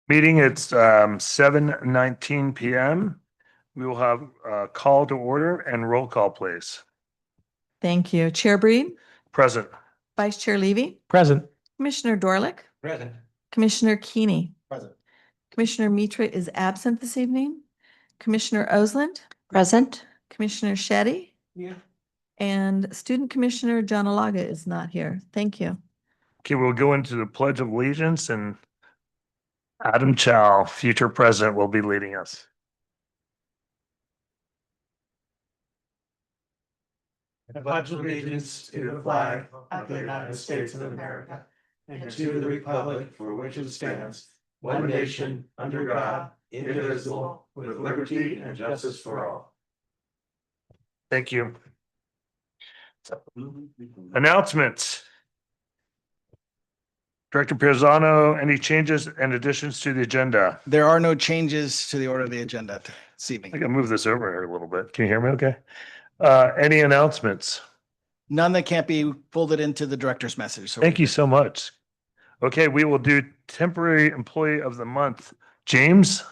Meeting at 7:19 PM. We will have a call to order and roll call, please. Thank you. Chair Breed, Present. Vice Chair Levy, Present. Commissioner Dorlick, Present. Commissioner Keeney. Present. Commissioner Mitra is absent this evening. Commissioner Osland, Present. Commissioner Shetty, Yeah. and Student Commissioner John Alaga is not here. Thank you. Okay, we'll go into the Pledge of Allegiance and Adam Chow, future president, will be leading us. I pledge allegiance to the flag of the United States of America and to the republic for which it stands, one nation, under God, indivisible, with liberty and justice for all. Thank you. Announcements. Director Pirzano, any changes and additions to the agenda? There are no changes to the order of the agenda this I evening. can move this over here a little bit. Can you hear me okay? Any announcements? None that can't be folded into the director's message. So Thank you so much. Okay, we will do temporary employee of the month. James?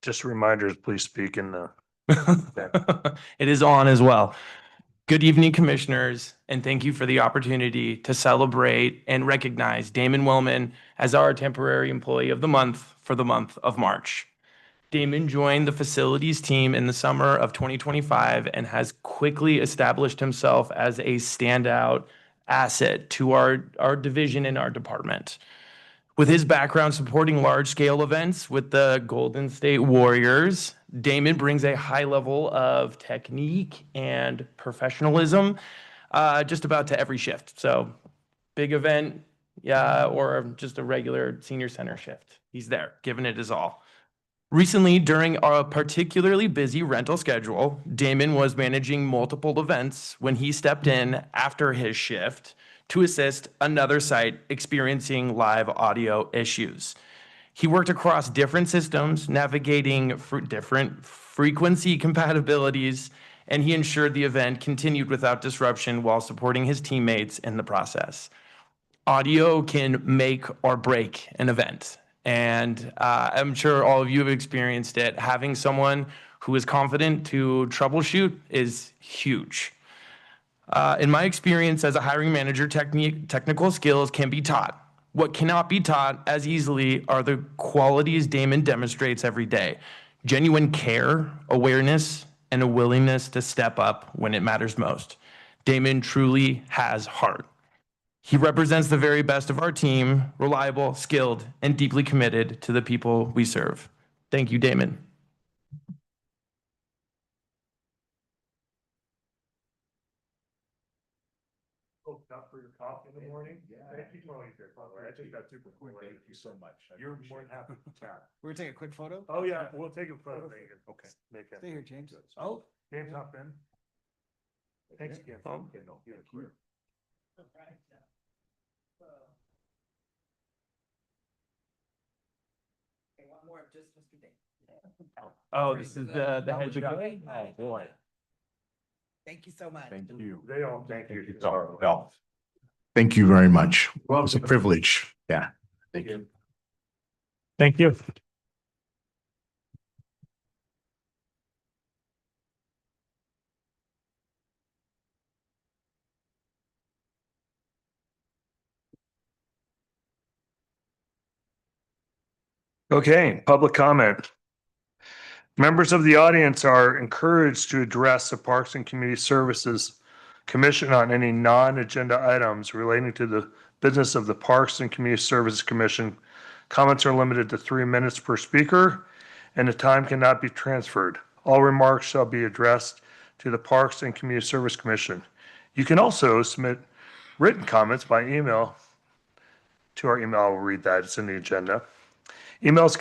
Just reminders, please speak in the. It is on as well. Good evening, commissioners, and thank you for the opportunity to celebrate and recognize Damon Wellman as our temporary employee of the month for the month of March. Damon joined the facilities team in the summer of 2025 and has quickly established himself as a standout asset to our division and our department. With his background supporting large-scale events with the Golden State Warriors, Damon brings a high level of technique and professionalism just about to every shift. So big event, yeah, or just a regular senior center shift. He's there, giving it his all. Recently, during a particularly busy rental schedule, Damon was managing multiple events when he stepped in after his shift to assist another site experiencing live audio issues. He worked across different systems, navigating different frequency compatibilities, and he ensured the event continued without disruption while supporting his teammates in the process. Audio can make or break an event, and I'm sure all of you have experienced it. Having someone who is confident to troubleshoot is huge. In my experience as a hiring manager, technical skills can be taught. What cannot be taught as easily are the qualities Damon demonstrates every day: genuine care, awareness, and a willingness to step up when it matters most. Damon truly has heart. He represents the very best of our team, reliable, skilled, and deeply committed to the people we serve. Thank you, Damon. Up for your coffee in the morning? Thank you. I think that's super cool. Thank you so much. You're more than happy to chat. we're gonna take a quick photo. Oh, yeah, we'll take a photo. Okay. Stay here, James. Oh, James, hop in. Thanks again. One more of just Mr. Dane. Oh, this is the head shot. Oh, boy. Thank you so much. Thank you. They all thank you. Well, thank you very much. Well, it's a privilege. Yeah. Thank you. Thank you. Okay, public comment. Members of the audience are encouraged to address the Parks and Community Services Commission on any non-agenda items relating to the business of the Parks and Community Services Commission. Comments are limited to 3 minutes per speaker, and the time cannot be transferred. All remarks shall be addressed to the Parks and Community Service Commission. You can also submit written comments by email to our email. I'll read that. It's in the agenda. Emails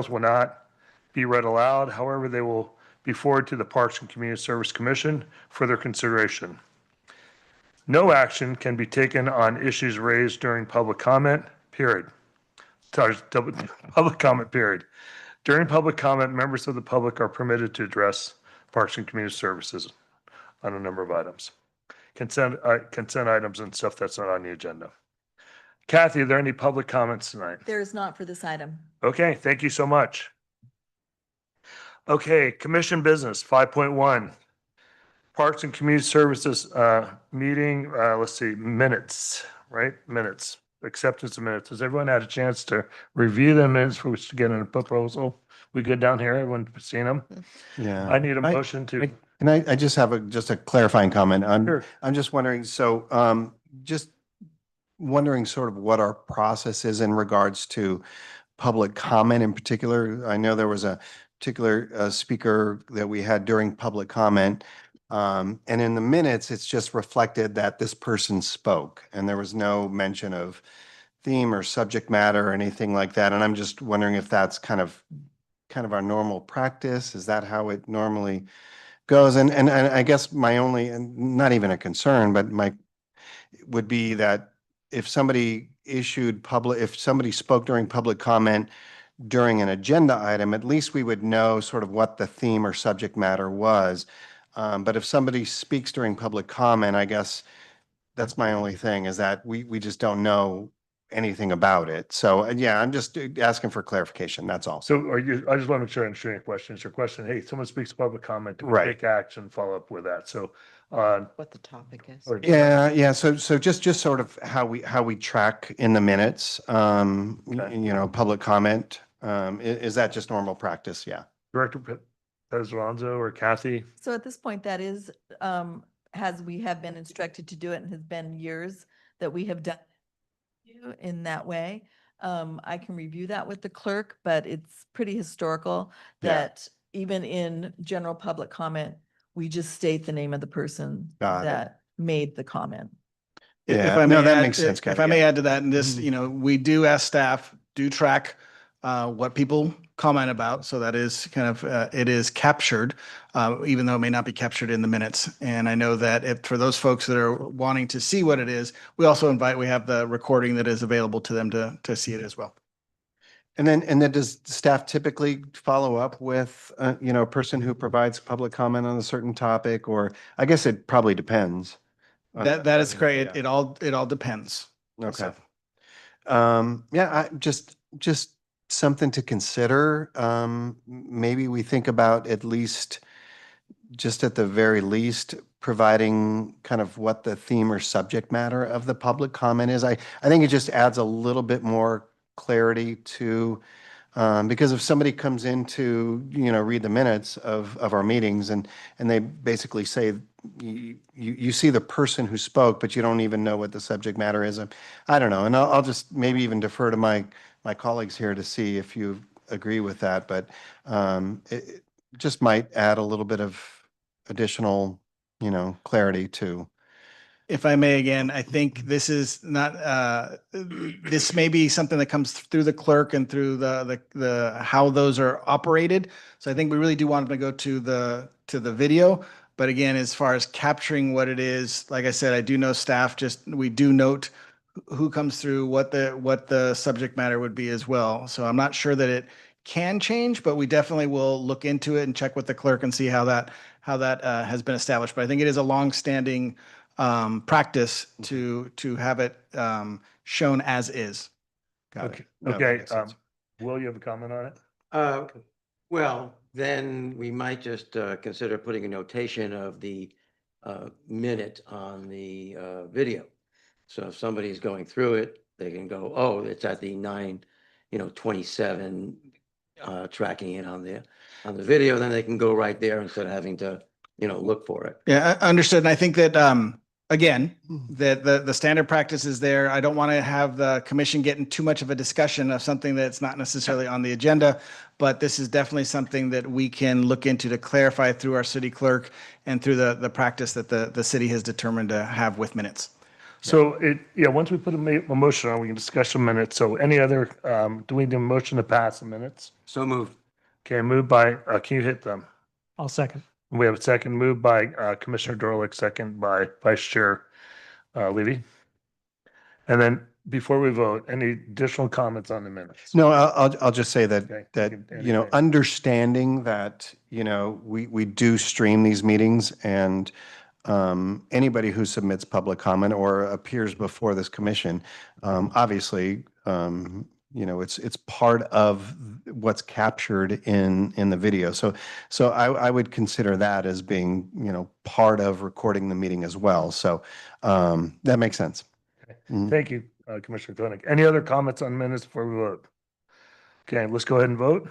will not be read aloud. However, they will be forwarded to the Parks and Community Service Commission for their consideration. No action can be taken on issues raised during public comment period. Public comment period. During public comment, members of the public are permitted to address Parks and Community Services on a number of items. Consent items and stuff that's not on the agenda. Kathy, are there any public comments tonight? There is not for this item. Okay, thank you so much. Okay, commission business, 5.1. Parks and Community Services, meeting, let's see, minutes, right? Minutes, acceptance of minutes. Has everyone had a chance to review the minutes for which to get in a proposal? We good down here? Everyone seen them? Yeah. I need a motion to. And I just have just a clarifying comment. Sure. I'm just wondering, so just wondering sort of what our process is in regards to public comment in particular. I know there was a particular speaker that we had during public comment. And in the minutes, it's just reflected that this person spoke and there was no mention of theme or subject matter or anything like that. And I'm just wondering if that's kind of our normal practice. Is that how it normally goes? And I guess my only, and not even a concern, but my would be that if somebody if somebody spoke during public comment during an agenda item, at least we would know sort of what the theme or subject matter was. But if somebody speaks during public comment, I guess that's my only thing, is that we just don't know anything about it. So yeah, I'm just asking for clarification. That's all. So I just want to make sure I understand your question. It's your question, hey, someone speaks public comment, do we Right. take action, follow up with that? So, What the topic is. or- Yeah. So just sort of how we track in the minutes, Okay. you know, public comment. Is that just normal practice? Yeah. Director Alonso or Kathy? So at this point, that is, we have been instructed to do it and has been years that we have done in that way. I can review that with the clerk, but it's pretty historical Yeah. that even in general public comment, we just state the name of the person Got it. that made the comment. Yeah, If I no, may that add- makes sense, If Kathy, I may yeah. add to that, and this, Mhm. you know, we do ask staff, do track what people comment about. So that is kind of, it is captured, even though it may not be captured in the minutes. And I know that if, for those folks that are wanting to see what it is, we also we have the recording that is available to them to see it as well. And then does staff typically follow up with, you know, a person who provides public comment on a certain topic, or I guess it probably depends. on- That is correct. Yeah. It all depends. Okay. So- Yeah, just something to consider. Maybe we think about at least, just at the very least, providing kind of what the theme or subject matter of the public comment is. I think it just adds a little bit more clarity to, because if somebody comes in to, you know, read the minutes of our meetings and they basically say, you see the person who spoke, but you don't even know what the subject matter is. I don't know. And I'll just maybe even defer to my colleagues here to see if you agree with that, but it just might add a little bit of additional, you know, clarity to. If I may, again, I think this is not, this may be something that comes through the clerk and through the how those are operated. So I think we really do want to go to the video. But again, as far as capturing what it is, like I said, I do know staff we do note who comes through, what the subject matter would be as well. So I'm not sure that it can change, but we definitely will look into it and check with the clerk and see how that has been established. But I think it is a longstanding practice to have it shown as is. Got Okay, it. No, that okay, makes sense. Will, you have a comment on it? Well, then we might just consider putting a notation of the minute on the video. So if somebody's going through it, they can go, oh, it's at the 9:27, tracking it on the video, then they can go right there instead of having to, look for it. Yeah, understood. And I think that, again, that the standard practice is there. I don't want to have the commission getting too much of a discussion of something that's not necessarily on the agenda, but this is definitely something that we can look into to clarify through our city clerk and through the practice that the city has determined to have with minutes. So once we put a motion on, we can discuss the minutes. So any other, do we need a motion to pass the minutes? So moved. Okay, moved by, can you hit them? I'll second. We have a second moved by Commissioner Dorlick, second by Vice Chair Levy. And then before we vote, any additional comments on the minutes? No, I'll just say Okay, that, you can- you know, anyway. understanding that, you know, we do stream these meetings and anybody who submits public comment or appears before this commission, obviously, you know, it's part of what's captured in the video. So I would consider that as being, you know, part of recording the meeting as well. So that makes sense. Mhm. Thank you, Commissioner Koenig. Any other comments on minutes before we vote? Okay, let's go ahead and vote.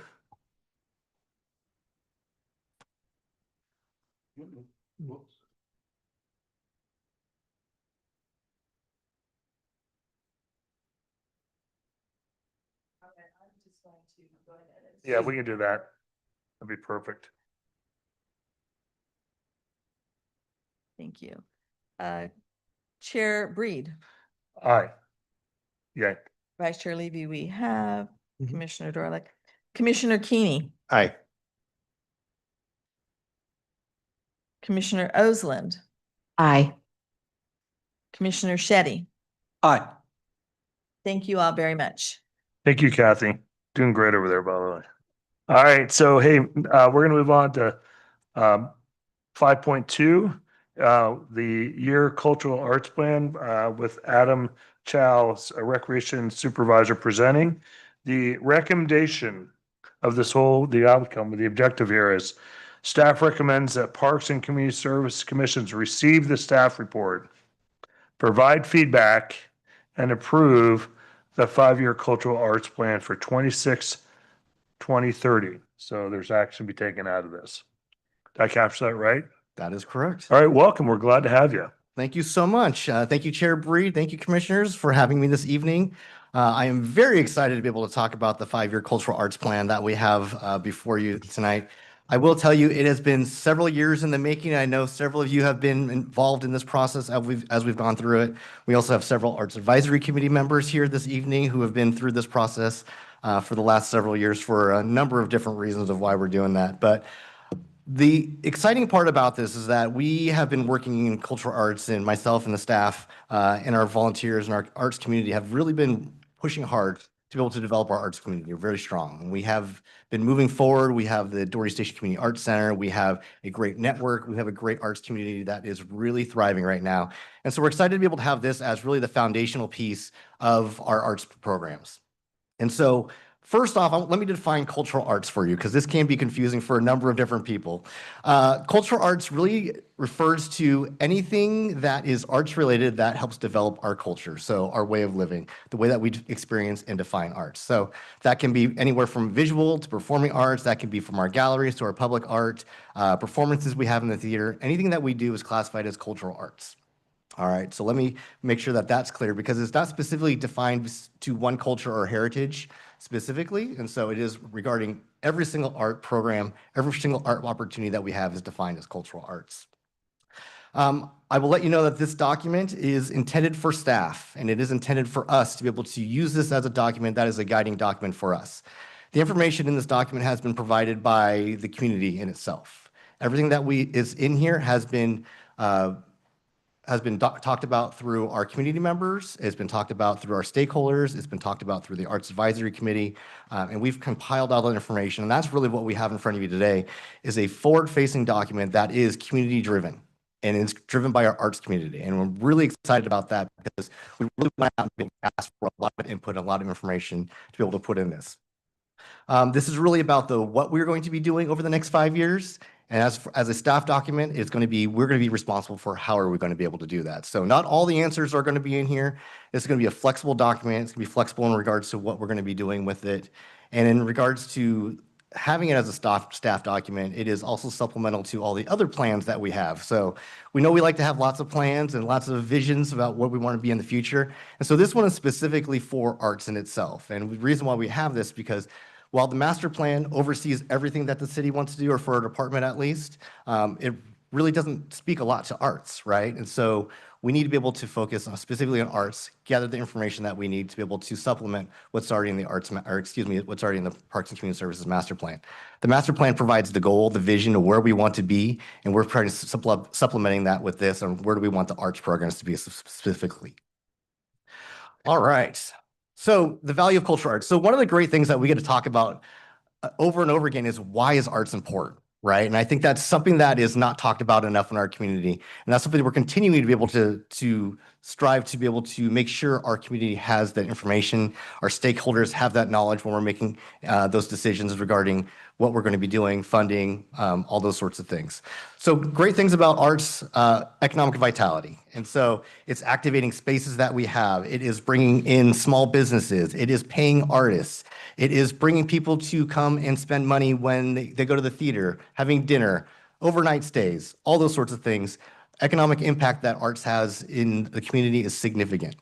Yeah, we can do that. That'd be perfect. Thank you. Chair Breed, Aye. Yeah, Vice Chair Levy, we have Mhm. Commissioner Dorlick, Commissioner Keeney, Aye. Commissioner Osland, Aye. Commissioner Shetty. Aye. Thank you all very much. thank you, Kathy. Doing great over there, by the way. All right, so hey, we're gonna move on to 5.2, the year cultural arts plan with Adam Chow, a recreation supervisor presenting. The recommendation of the outcome, the objective here is staff recommends that Parks and Community Service Commissions receive the staff report, provide feedback, and approve the 5-year cultural arts plan for 2030. So there's action to be taken out of this. Did I capture that right? That is correct. All right, welcome. We're glad to have you. Thank you so much. Thank you, Chair Breed. Thank you, Commissioners, for having me this evening. I am very excited to be able to talk about the 5-year cultural arts plan that we have before you tonight. I will tell you, it has been several years in the making. I know several of you have been involved in this process as we've gone through it. We also have several Arts Advisory Committee members here this evening who have been through this process for the last several years for a number of different reasons of why we're doing that. But the exciting part about this is that we have been working in cultural arts, and myself and the staff and our volunteers and our arts community have really been pushing hard to be able to develop our arts community. We're very strong. And we have been moving forward. We have the Doherty Station Community Arts Center. We have a great network. We have a great arts community that is really thriving right now. And so we're excited to be able to have this as really the foundational piece of our arts programs. And so first off, let me define cultural arts for you, because this can be confusing for a number of different people. Cultural arts really refers to anything that is arts related that helps develop our culture. So our way of living, the way that we experience and define arts. So that can be anywhere from visual to performing arts. That can be from our galleries to our public art, performances we have in the theater. Anything that we do is classified as cultural arts. All right, so let me make sure that that's clear, because it's not specifically defined to one culture or heritage specifically. And so it is regarding every single art program, every single art opportunity that we have is defined as cultural arts. I will let you know that this document is intended for staff, and it is intended for us to be able to use this as a document that is a guiding document for us. The information in this document has been provided by the community in itself. Everything that is in here has been talked about through our community members, it's been talked about through our stakeholders, it's been talked about through the Arts Advisory Committee, and we've compiled all that information. And that's really what we have in front of you today, is a forward-facing document that is community-driven, and it's driven by our arts community. And we're really excited about that, because we really went out and asked for a lot of input, a lot of information to be able to put in this. This is really about what we're going to be doing over the next 5 years. And as a staff document, we're going to be responsible for how are we going to be able to do that. So not all the answers are going to be in here. It's going to be a flexible document. It's going to be flexible in regards to what we're going to be doing with it. And in regards to having it as a staff document, it is also supplemental to all the other plans that we have. So we know we like to have lots of plans and lots of visions about what we want to be in the future. And so this one is specifically for arts in itself. And the reason why we have this, because while the master plan oversees everything that the city wants to do, or for our department at least, it really doesn't speak a lot to arts, right? And so we need to be able to focus specifically on arts, gather the information that we need to be able to supplement what's already in the what's already in the Parks and Community Services master plan. The master plan provides the goal, the vision of where we want to be, and we're trying to supplementing that with this, and where do we want the arts programs to be specifically. All right. So the value of cultural arts. So one of the great things that we get to talk about over and over again is why is arts important, right? And I think that's something that is not talked about enough in our community. And that's something that we're continuing to be able to strive to be able to make sure our community has that information, our stakeholders have that knowledge when we're making those decisions regarding what we're going to be doing, funding, all those sorts of things. So great things about arts, economic vitality. And so it's activating spaces that we have. It is bringing in small businesses. It is paying artists. It is bringing people to come and spend money when they go to the theater, having dinner, overnight stays, all those sorts of things. Economic impact that arts has in the community is significant.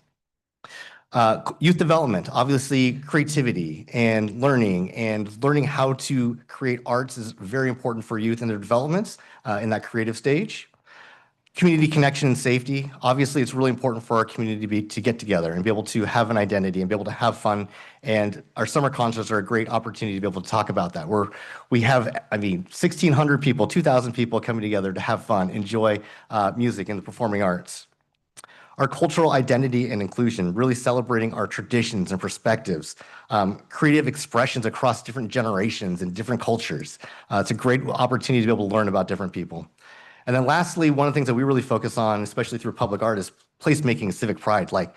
Youth development, obviously creativity and learning how to create arts is very important for youth in their developments in that creative stage. Community connection and safety. Obviously, it's really important for our community to get together and be able to have an identity and be able to have fun. And our summer concerts are a great opportunity to be able to talk about that. We have, 1,600 people, 2,000 people coming together to have fun, enjoy music and the performing arts. Our cultural identity and inclusion, really celebrating our traditions and perspectives, creative expressions across different generations and different cultures. It's a great opportunity to be able to learn about different people. And then lastly, one of the things that we really focus on, especially through public art, is placemaking and civic pride. Like,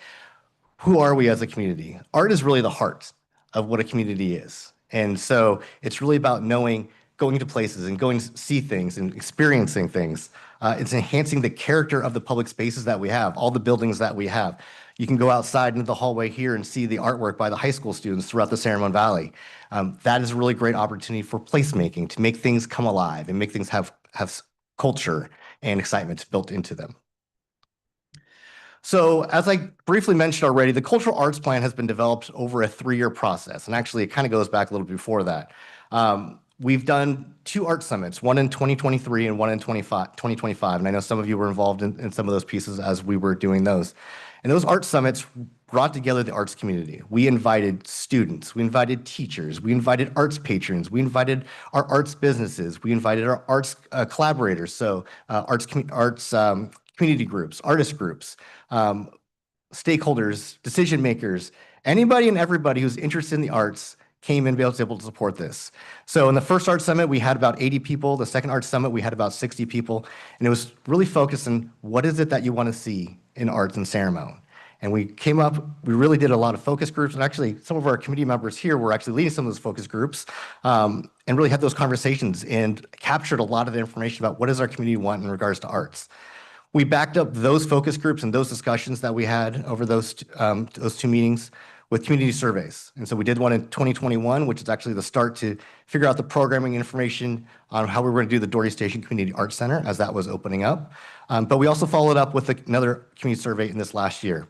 who are we as a community? Art is really the heart of what a community is. And so it's really about going to places and going to see things and experiencing things. It's enhancing the character of the public spaces that we have, all the buildings that we have. You can go outside into the hallway here and see the artwork by the high school students throughout the San Ramon Valley. That is a really great opportunity for placemaking, to make things come alive and make things have culture and excitement built into them. So as I briefly mentioned already, the Cultural Arts Plan has been developed over a 3-year process. And actually, it kind of goes back a little before that. We've done 2 art summits, one in 2023 and one in 2025. And I know some of you were involved in some of those pieces as we were doing those. And those art summits brought together the arts community. We invited students, we invited teachers, we invited arts patrons, we invited our arts businesses, we invited our arts collaborators, so arts community groups, artist groups, stakeholders, decision makers, anybody and everybody who's interested in the arts came and was able to support this. So in the first Art Summit, we had about 80 people. The second Art Summit, we had about 60 people. And it was really focused on what is it that you want to see in arts in San Ramon. And we really did a lot of focus groups. And actually, some of our committee members here were actually leading some of those focus groups and really had those conversations and captured a lot of the information about what does our community want in regards to arts. We backed up those focus groups and those discussions that we had over those 2 meetings with community surveys. And so we did one in 2021, which is actually the start to figure out the programming information on how we were going to do the Doherty Station Community Arts Center as that was opening up. But we also followed up with another community survey in this last year.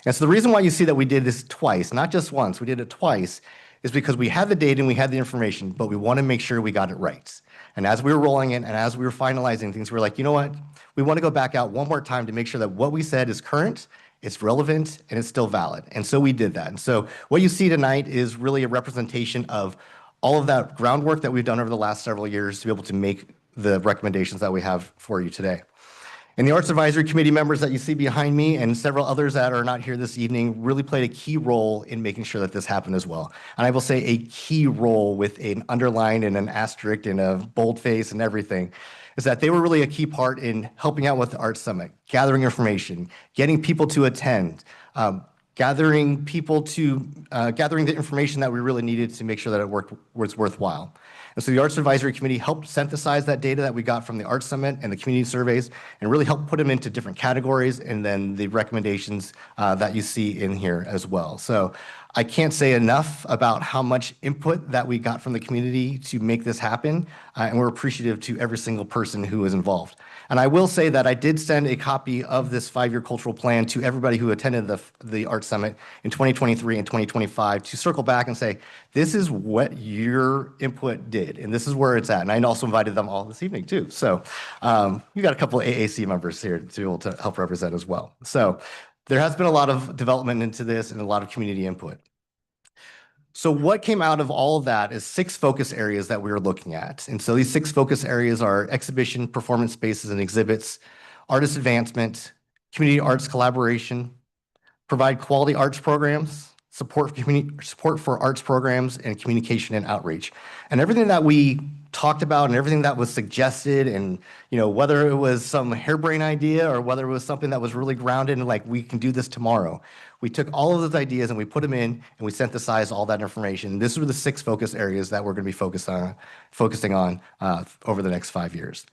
And so the reason why you see that we did this twice, not just once, we did it twice, is because we had the data and we had the information, but we want to make sure we got it right. And as we were rolling it and as we were finalizing things, we were like, you know what? We want to go back out one more time to make sure that what we said is current, it's relevant, and it's still valid. And so we did that. And so what you see tonight is really a representation of all of that groundwork that we've done over the last several years to be able to make the recommendations that we have for you today. And the Arts Advisory Committee members that you see behind me and several others that are not here this evening really played a key role in making sure that this happened as well. And I will say a key role with an underline and an asterisk and a boldface and everything is that they were really a key part in helping out with the Arts Summit, gathering information, getting people to attend, gathering the information that we really needed to make sure that it was worthwhile. And so the Arts Advisory Committee helped synthesize that data that we got from the Arts Summit and the community surveys and really helped put them into different categories and then the recommendations that you see in here as well. So I can't say enough about how much input that we got from the community to make this happen, and we're appreciative to every single person who was involved. And I will say that I did send a copy of this 5-year cultural plan to everybody who attended the Arts Summit in 2023 and 2025 to circle back and say, this is what your input did, and this is where it's at. And I also invited them all this evening too. So you got a couple of AAC members here to be able to help represent as well. So there has been a lot of development into this and a lot of community input. So what came out of all of that is 6 focus areas that we were looking at. And so these 6 focus areas are exhibition, performance spaces and exhibits, artist advancement, community arts collaboration, provide quality arts programs, support for arts programs, and communication and outreach. And everything that we talked about and everything that was suggested, and whether it was some harebrained idea or whether it was something that was really grounded in like we can do this tomorrow, we took all of those ideas and we put them in and we synthesized all that information. These were the 6 focus areas that we're going to be focusing on over the next 5 years.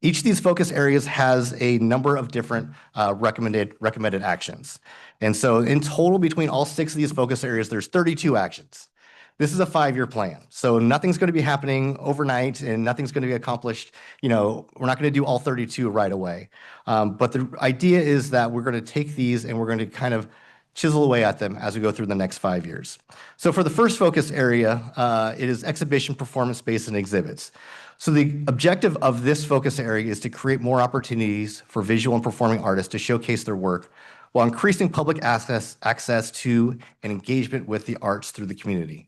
Each of these focus areas has a number of different recommended actions. And so in total, between all 6 of these focus areas, there's 32 actions. This is a 5-year plan. So nothing's going to be happening overnight and nothing's going to be accomplished. We're not going to do all 32 right away. But the idea is that we're going to take these and we're going to kind of chisel away at them as we go through the next 5 years. So for the first focus area, it is exhibition, performance space, and exhibits. So the objective of this focus area is to create more opportunities for visual and performing artists to showcase their work while increasing public access to and engagement with the arts through the community.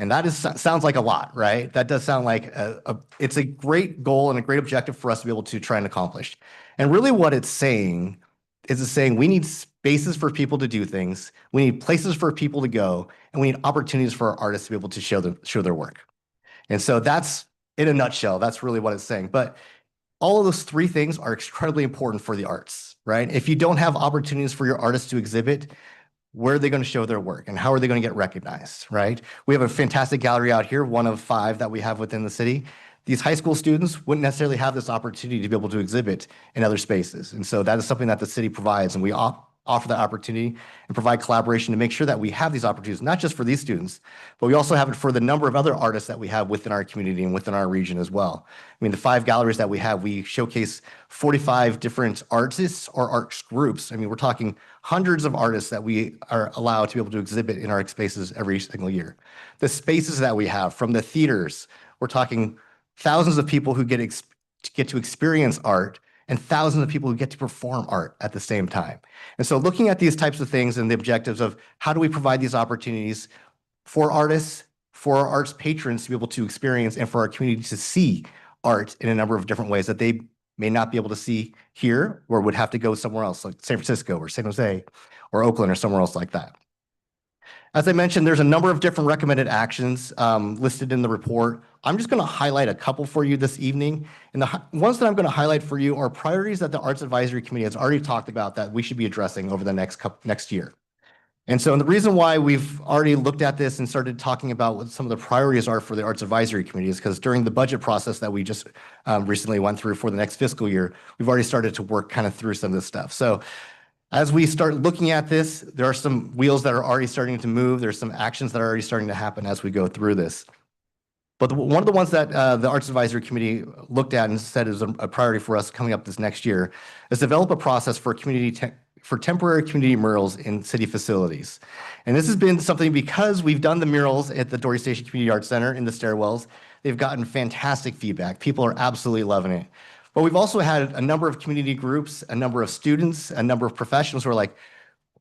And that sounds like a lot, right? That does sound like it's a great goal and a great objective for us to be able to try and accomplish. And really what it's saying is it's saying we need spaces for people to do things, we need places for people to go, and we need opportunities for our artists to be able to show their work. And so that's, in a nutshell, that's really what it's saying. But all of those 3 things are incredibly important for the arts, right? If you don't have opportunities for your artists to exhibit, where are they going to show their work and how are they going to get recognized, right? We have a fantastic gallery out here, one of 5 that we have within the city. These high school students wouldn't necessarily have this opportunity to be able to exhibit in other spaces. And so that is something that the city provides, and we offer that opportunity and provide collaboration to make sure that we have these opportunities, not just for these students, but we also have it for the number of other artists that we have within our community and within our region as well. I mean, the 5 galleries that we have, we showcase 45 different artists or arts groups. I mean, we're talking hundreds of artists that we are allowed to be able to exhibit in our spaces every single year. The spaces that we have, from the theaters, we're talking thousands of people who get to experience art and thousands of people who get to perform art at the same time. And so looking at these types of things and the objectives of how do we provide these opportunities for artists, for our arts patrons to be able to experience, and for our community to see art in a number of different ways that they may not be able to see here or would have to go somewhere else, like San Francisco or San Jose or Oakland or somewhere else like that. As I mentioned, there's a number of different recommended actions listed in the report. I'm just going to highlight a couple for you this evening. And the ones that I'm going to highlight for you are priorities that the Arts Advisory Committee has already talked about that we should be addressing over the next year. And so the reason why we've already looked at this and started talking about what some of the priorities are for the Arts Advisory Committee is because during the budget process that we just recently went through for the next fiscal year, we've already started to work kind of through some of this stuff. So as we start looking at this, there are some wheels that are already starting to move. There's some actions that are already starting to happen as we go through this. But one of the ones that the Arts Advisory Committee looked at and said is a priority for us coming up this next year is develop a process for temporary community murals in city facilities. And this has been something because we've done the murals at the Dory Station Community Arts Center in the stairwells. They've gotten fantastic feedback. People are absolutely loving it. But we've also had a number of community groups, a number of students, a number of professionals who are like,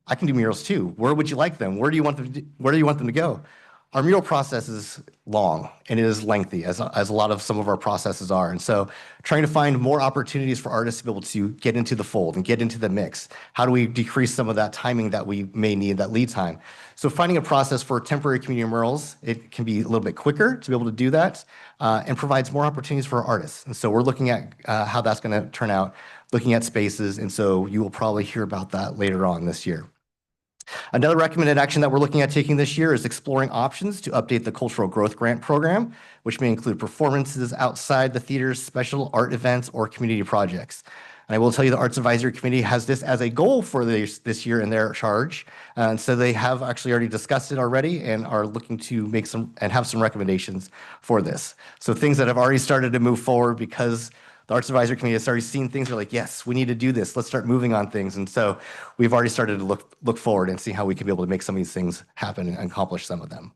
I can do murals too. Where would you like them? Where do you want them to go? Our mural process is long and it is lengthy, as a lot of some of our processes are. And so trying to find more opportunities for artists to be able to get into the fold and get into the mix. How do we decrease some of that timing that we may need, that lead time? So finding a process for temporary community murals, it can be a little bit quicker to be able to do that and provides more opportunities for artists. And so we're looking at how that's going to turn out, looking at spaces. And so you will probably hear about that later on this year. Another recommended action that we're looking at taking this year is exploring options to update the Cultural Growth Grant Program, which may include performances outside the theaters, special art events, or community projects. And I will tell you the Arts Advisory Committee has this as a goal for this year in their charge. And so they have actually already discussed it already and are looking to make some and have some recommendations for this. So things that have already started to move forward because the Arts Advisory Committee has already seen things. They're like, yes, we need to do this. Let's start moving on things. And so we've already started to look forward and see how we can be able to make some of these things happen and accomplish some of them.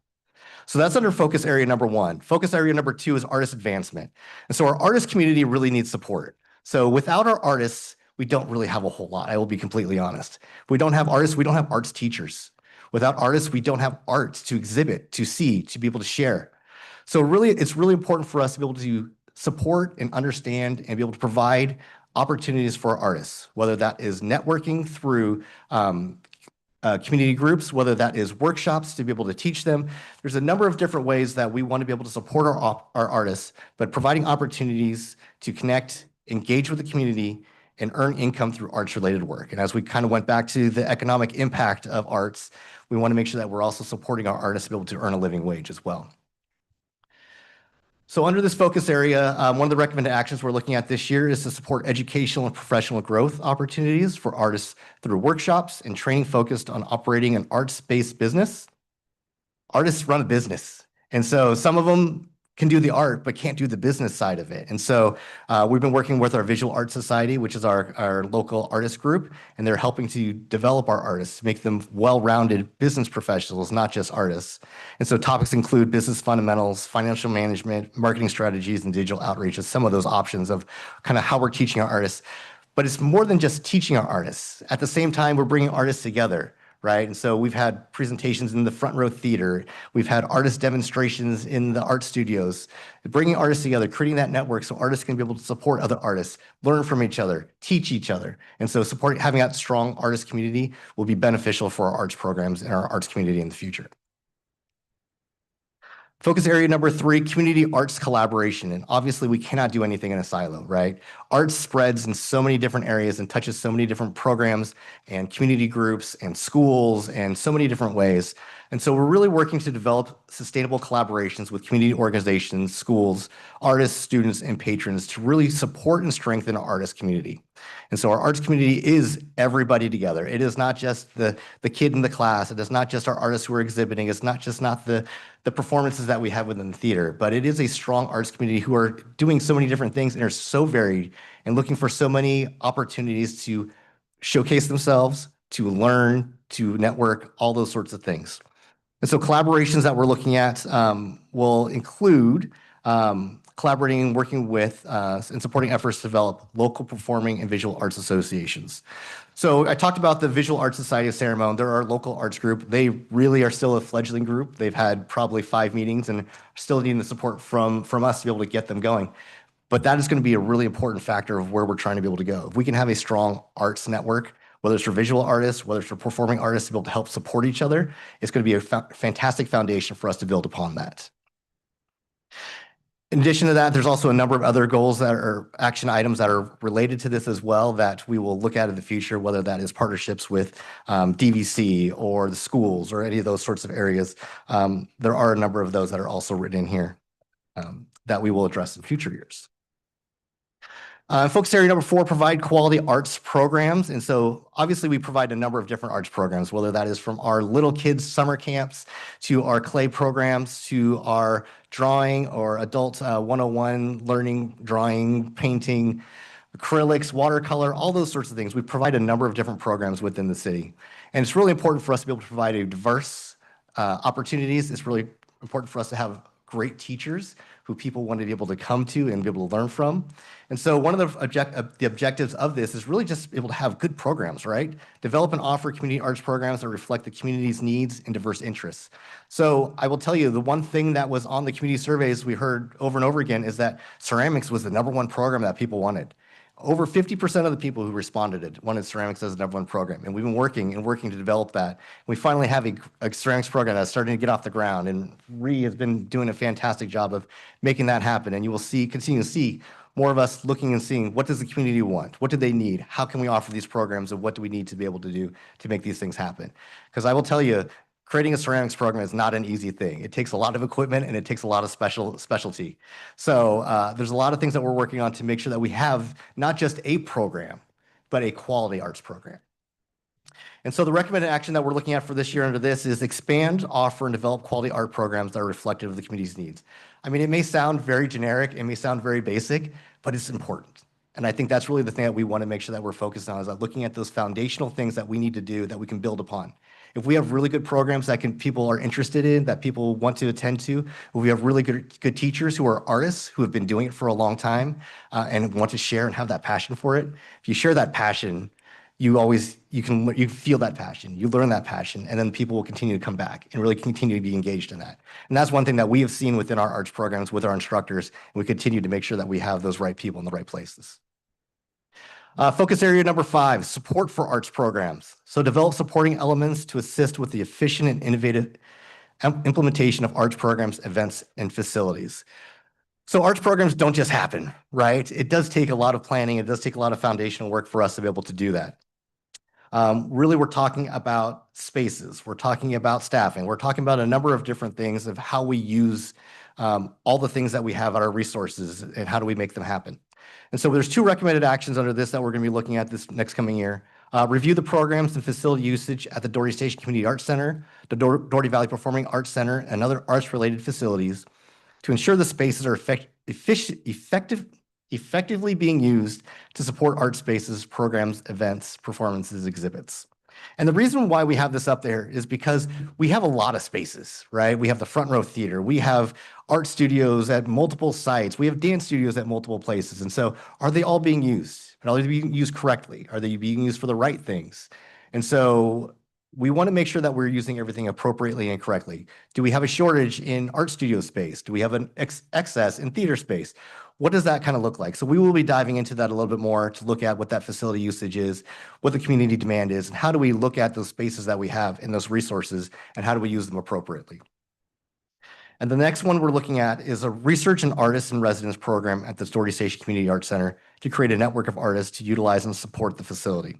So that's under focus area number 1. Focus area number 2 is artist advancement. And so our artist community really needs support. So without our artists, we don't really have a whole lot. I will be completely honest. If we don't have artists, we don't have arts teachers. Without artists, we don't have art to exhibit, to see, to be able to share. So really, it's really important for us to be able to support and understand and be able to provide opportunities for artists, whether that is networking through community groups, whether that is workshops to be able to teach them. There's a number of different ways that we want to be able to support our artists, but providing opportunities to connect, engage with the community, and earn income through arts-related work. And as we kind of went back to the economic impact of arts, we want to make sure that we're also supporting our artists to be able to earn a living wage as well. So under this focus area, one of the recommended actions we're looking at this year is to support educational and professional growth opportunities for artists through workshops and training focused on operating an arts-based business. Artists run a business. And so some of them can do the art, but can't do the business side of it. And so we've been working with our Visual Arts Society, which is our local artist group, and they're helping to develop our artists, make them well-rounded business professionals, not just artists. And so topics include business fundamentals, financial management, marketing strategies, and digital outreach as some of those options of kind of how we're teaching our artists. But it's more than just teaching our artists. At the same time, we're bringing artists together. Right. And so we've had presentations in the Front Row Theater. We've had artist demonstrations in the art studios, bringing artists together, creating that network so artists can be able to support other artists, learn from each other, teach each other. And so having that strong artist community will be beneficial for our arts programs and our arts community in the future. Focus area number 3, community arts collaboration. And obviously we cannot do anything in a silo, right? Arts spreads in so many different areas and touches so many different programs and community groups and schools and so many different ways. And so we're really working to develop sustainable collaborations with community organizations, schools, artists, students, and patrons to really support and strengthen our artist community. And so our arts community is everybody together. It is not just the kid in the class. It is not just our artists who are exhibiting. It's not the performances that we have within the theater, but it is a strong arts community who are doing so many different things and are so varied and looking for so many opportunities to showcase themselves, to learn, to network, all those sorts of things. And so collaborations that we're looking at will include collaborating and working with and supporting efforts to develop local performing and visual arts associations. So I talked about the Visual Arts Society of San Ramon. They're our local arts group. They really are still a fledgling group. They've had probably 5 meetings and still needing the support from us to be able to get them going. But that is going to be a really important factor of where we're trying to be able to go. If we can have a strong arts network, whether it's for visual artists, whether it's for performing artists to be able to help support each other, it's going to be a fantastic foundation for us to build upon that. In addition to that, there's also a number of other goals that are action items that are related to this as well that we will look at in the future, whether that is partnerships with DVC or the schools or any of those sorts of areas. There are a number of those that are also written in here that we will address in future years. Focus area number 4, provide quality arts programs. And so obviously we provide a number of different arts programs, whether that is from our little kids summer camps to our clay programs to our drawing or adult 101 learning, drawing, painting, acrylics, watercolor, all those sorts of things. We provide a number of different programs within the city. And it's really important for us to be able to provide a diverse opportunities. It's really important for us to have great teachers who people want to be able to come to and be able to learn from. And so one of the objectives of this is really just be able to have good programs, right? Develop and offer community arts programs that reflect the community's needs and diverse interests. So I will tell you, the one thing that was on the community surveys we heard over and over again is that ceramics was the #1 program that people wanted. Over 50% of the people who responded wanted ceramics as the #1 program. And we've been working to develop that. We finally have a ceramics program that's starting to get off the ground. And Ree has been doing a fantastic job of making that happen. And you will continue to see more of us looking and seeing what does the community want? What do they need? How can we offer these programs? And what do we need to be able to do to make these things happen? Because I will tell you, creating a ceramics program is not an easy thing. It takes a lot of equipment and it takes a lot of specialty. So there's a lot of things that we're working on to make sure that we have not just a program, but a quality arts program. And so the recommended action that we're looking at for this year under this is expand, offer, and develop quality art programs that are reflective of the community's needs. I mean, it may sound very generic, it may sound very basic, but it's important. And I think that's really the thing that we want to make sure that we're focused on is that looking at those foundational things that we need to do that we can build upon. If we have really good programs that people are interested in, that people want to attend to, if we have really good teachers who are artists who have been doing it for a long time and want to share and have that passion for it, if you share that passion, you feel that passion, you learn that passion, and then people will continue to come back and really continue to be engaged in that. And that's one thing that we have seen within our arts programs with our instructors, and we continue to make sure that we have those right people in the right places. Focus area number 5, support for arts programs. So develop supporting elements to assist with the efficient and innovative implementation of arts programs, events, and facilities. So arts programs don't just happen, right? It does take a lot of planning. It does take a lot of foundational work for us to be able to do that. Really, we're talking about spaces. We're talking about staffing. We're talking about a number of different things of how we use all the things that we have at our resources and how do we make them happen. And so there's 2 recommended actions under this that we're going to be looking at this next coming year. Review the programs and facility usage at the Doherty Station Community Arts Center, the Doherty Valley Performing Arts Center, and other arts-related facilities to ensure the spaces are effectively being used to support art spaces, programs, events, performances, exhibits. And the reason why we have this up there is because we have a lot of spaces, right? We have the Front Row Theater. We have art studios at multiple sites. We have dance studios at multiple places. And so are they all being used? Are they being used correctly? Are they being used for the right things? And so we want to make sure that we're using everything appropriately and correctly. Do we have a shortage in art studio space? Do we have an excess in theater space? What does that kind of look like? So we will be diving into that a little bit more to look at what that facility usage is, what the community demand is, and how do we look at those spaces that we have and those resources, and how do we use them appropriately? And the next one we're looking at is a research and artists in residence program at the Doherty Station Community Arts Center to create a network of artists to utilize and support the facility.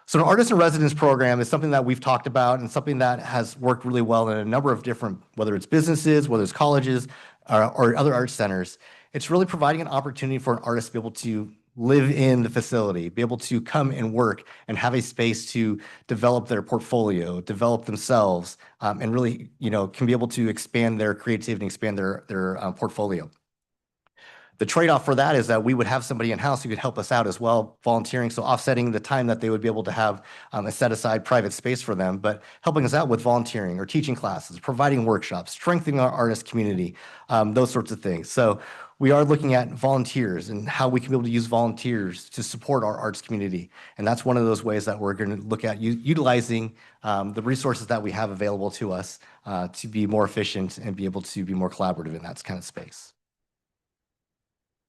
So an artist in residence program is something that we've talked about and something that has worked really well in a number of different, whether it's businesses, whether it's colleges, or other art centers. It's really providing an opportunity for an artist to be able to live in the facility, be able to come and work and have a space to develop their portfolio, develop themselves, and really, can be able to expand their creativity and expand their portfolio. The trade-off for that is that we would have somebody in-house who could help us out as well, volunteering, so offsetting the time that they would be able to have a set-aside private space for them, but helping us out with volunteering or teaching classes, providing workshops, strengthening our artist community, those sorts of things. So we are looking at volunteers and how we can be able to use volunteers to support our arts community. And that's one of those ways that we're going to look at utilizing the resources that we have available to us to be more efficient and be able to be more collaborative in that kind of space.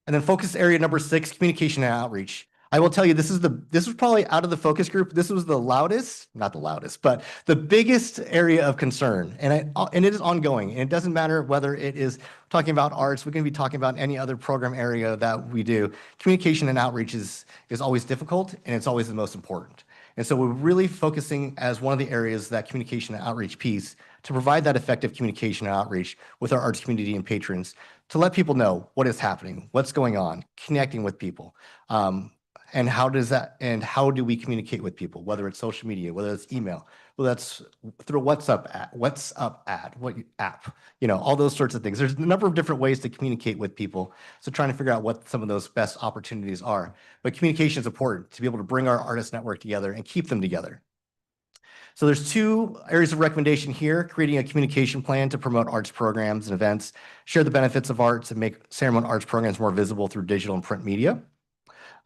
And then focus area number 6, communication and outreach. I will tell you, this was probably out of the focus group. This was the loudest, not the loudest, but the biggest area of concern. And it is ongoing. And it doesn't matter whether it is talking about arts, we can be talking about any other program area that we do. Communication and outreach is always difficult, and it's always the most important. And so we're really focusing as one of the areas, that communication and outreach piece, to provide that effective communication and outreach with our arts community and patrons, to let people know what is happening, what's going on, connecting with people. And how do we communicate with people, whether it's social media, whether it's email, whether that's through WhatsApp app, all those sorts of things. There's a number of different ways to communicate with people. So trying to figure out what some of those best opportunities are. But communication is important to be able to bring our artist network together and keep them together. So there's 2 areas of recommendation here: creating a communication plan to promote arts programs and events, share the benefits of arts, and make ceremonial arts programs more visible through digital and print media.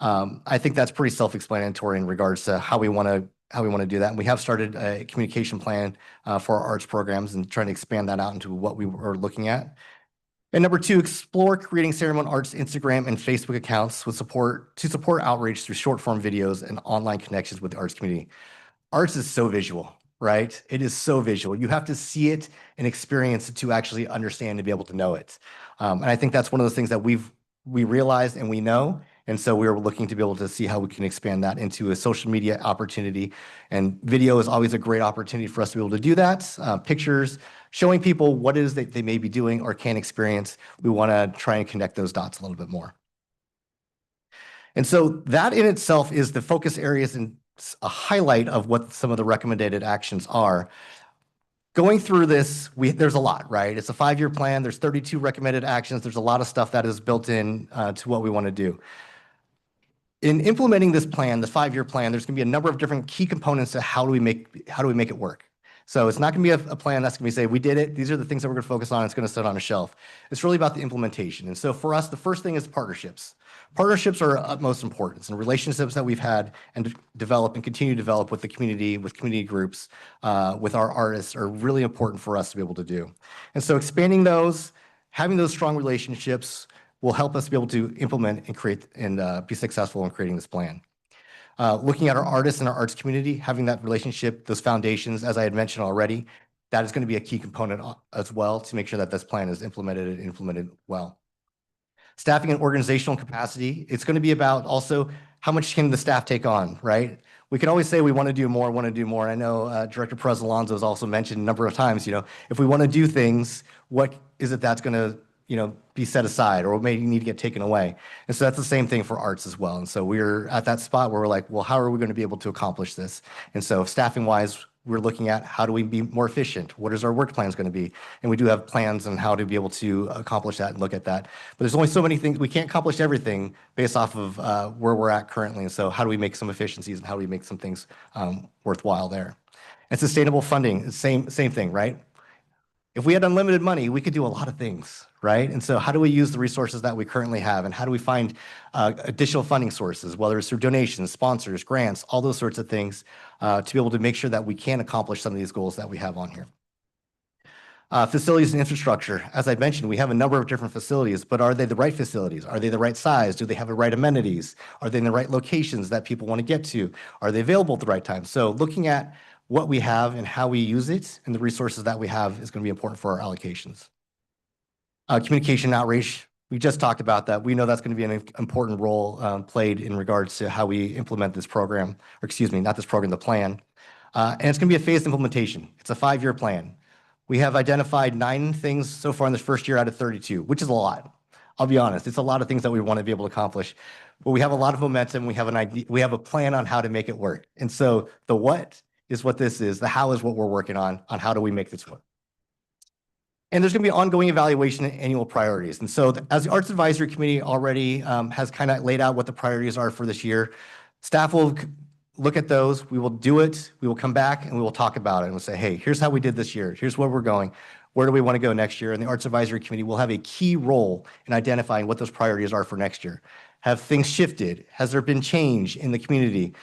I think that's pretty self-explanatory in regards to how we want to do that. And we have started a communication plan for our arts programs and trying to expand that out into what we are looking at. And number 2, explore creating ceremonial arts Instagram and Facebook accounts to support outreach through short-form videos and online connections with the arts community. Arts is so visual, right? It is so visual. You have to see it and experience it to actually understand and be able to know it. And I think that's one of those things that we realized and we know. And so we're looking to be able to see how we can expand that into a social media opportunity. And video is always a great opportunity for us to be able to do that. Pictures, showing people what it is that they may be doing or can experience. We want to try and connect those dots a little bit more. And so that in itself is the focus areas and a highlight of what some of the recommended actions are. Going through this, there's a lot, right? It's a 5-year plan. There's 32 recommended actions. There's a lot of stuff that is built in to what we want to do. In implementing this plan, the 5-year plan, there's going to be a number of different key components to how do we make it work. So it's not going to be a plan that's going to be say, we did it, these are the things that we're going to focus on, it's going to sit on a shelf. It's really about the implementation. And so for us, the first thing is partnerships. Partnerships are of utmost importance, and relationships that we've had and develop and continue to develop with the community, with community groups, with our artists are really important for us to be able to do. And so expanding those, having those strong relationships will help us be able to implement and create and be successful in creating this plan. Looking at our artists and our arts community, having that relationship, those foundations, as I had mentioned already, that is going to be a key component as well to make sure that this plan is implemented and implemented well. Staffing and organizational capacity, it's going to be about also how much can the staff take on, right? We can always say we want to do more, want to do more. I know Director Perez Alonso has also mentioned a number of times, if we want to do things, what is it that's going to, be set aside or may need to get taken away? And so that's the same thing for arts as well. And so we're at that spot where we're like, well, how are we going to be able to accomplish this? And so staffing wise, we're looking at how do we be more efficient? What is our work plans going to be? And we do have plans on how to be able to accomplish that and look at that. But there's only so many things. We can't accomplish everything based off of where we're at currently. And so how do we make some efficiencies and how do we make some things worthwhile there? And sustainable funding, same thing, right? If we had unlimited money, we could do a lot of things, right? And so how do we use the resources that we currently have? And how do we find additional funding sources, whether it's through donations, sponsors, grants, all those sorts of things, to be able to make sure that we can accomplish some of these goals that we have on here. Facilities and infrastructure. As I mentioned, we have a number of different facilities, but are they the right facilities? Are they the right size? Do they have the right amenities? Are they in the right locations that people want to get to? Are they available at the right time? So looking at what we have and how we use it and the resources that we have is going to be important for our allocations. Communication outreach, we just talked about that. We know that's going to be an important role played in regards to how we implement this program, or excuse me, not this program, the plan. And it's going to be a phased implementation. It's a 5-year plan. We have identified 9 things so far in this first year out of 32, which is a lot. I'll be honest, it's a lot of things that we want to be able to accomplish, but we have a lot of momentum. We have an idea, we have a plan on how to make it work. And so the what is what this is, the how is what we're working on how do we make this work. And there's going to be ongoing evaluation and annual priorities. And so as the Arts Advisory Committee already has kind of laid out what the priorities are for this year, staff will look at those, we will do it, we will come back and we will talk about it and we'll say, hey, here's how we did this year, here's where we're going, where do we want to go next year? And the Arts Advisory Committee will have a key role in identifying what those priorities are for next year. Have things shifted? Has there been change in the community?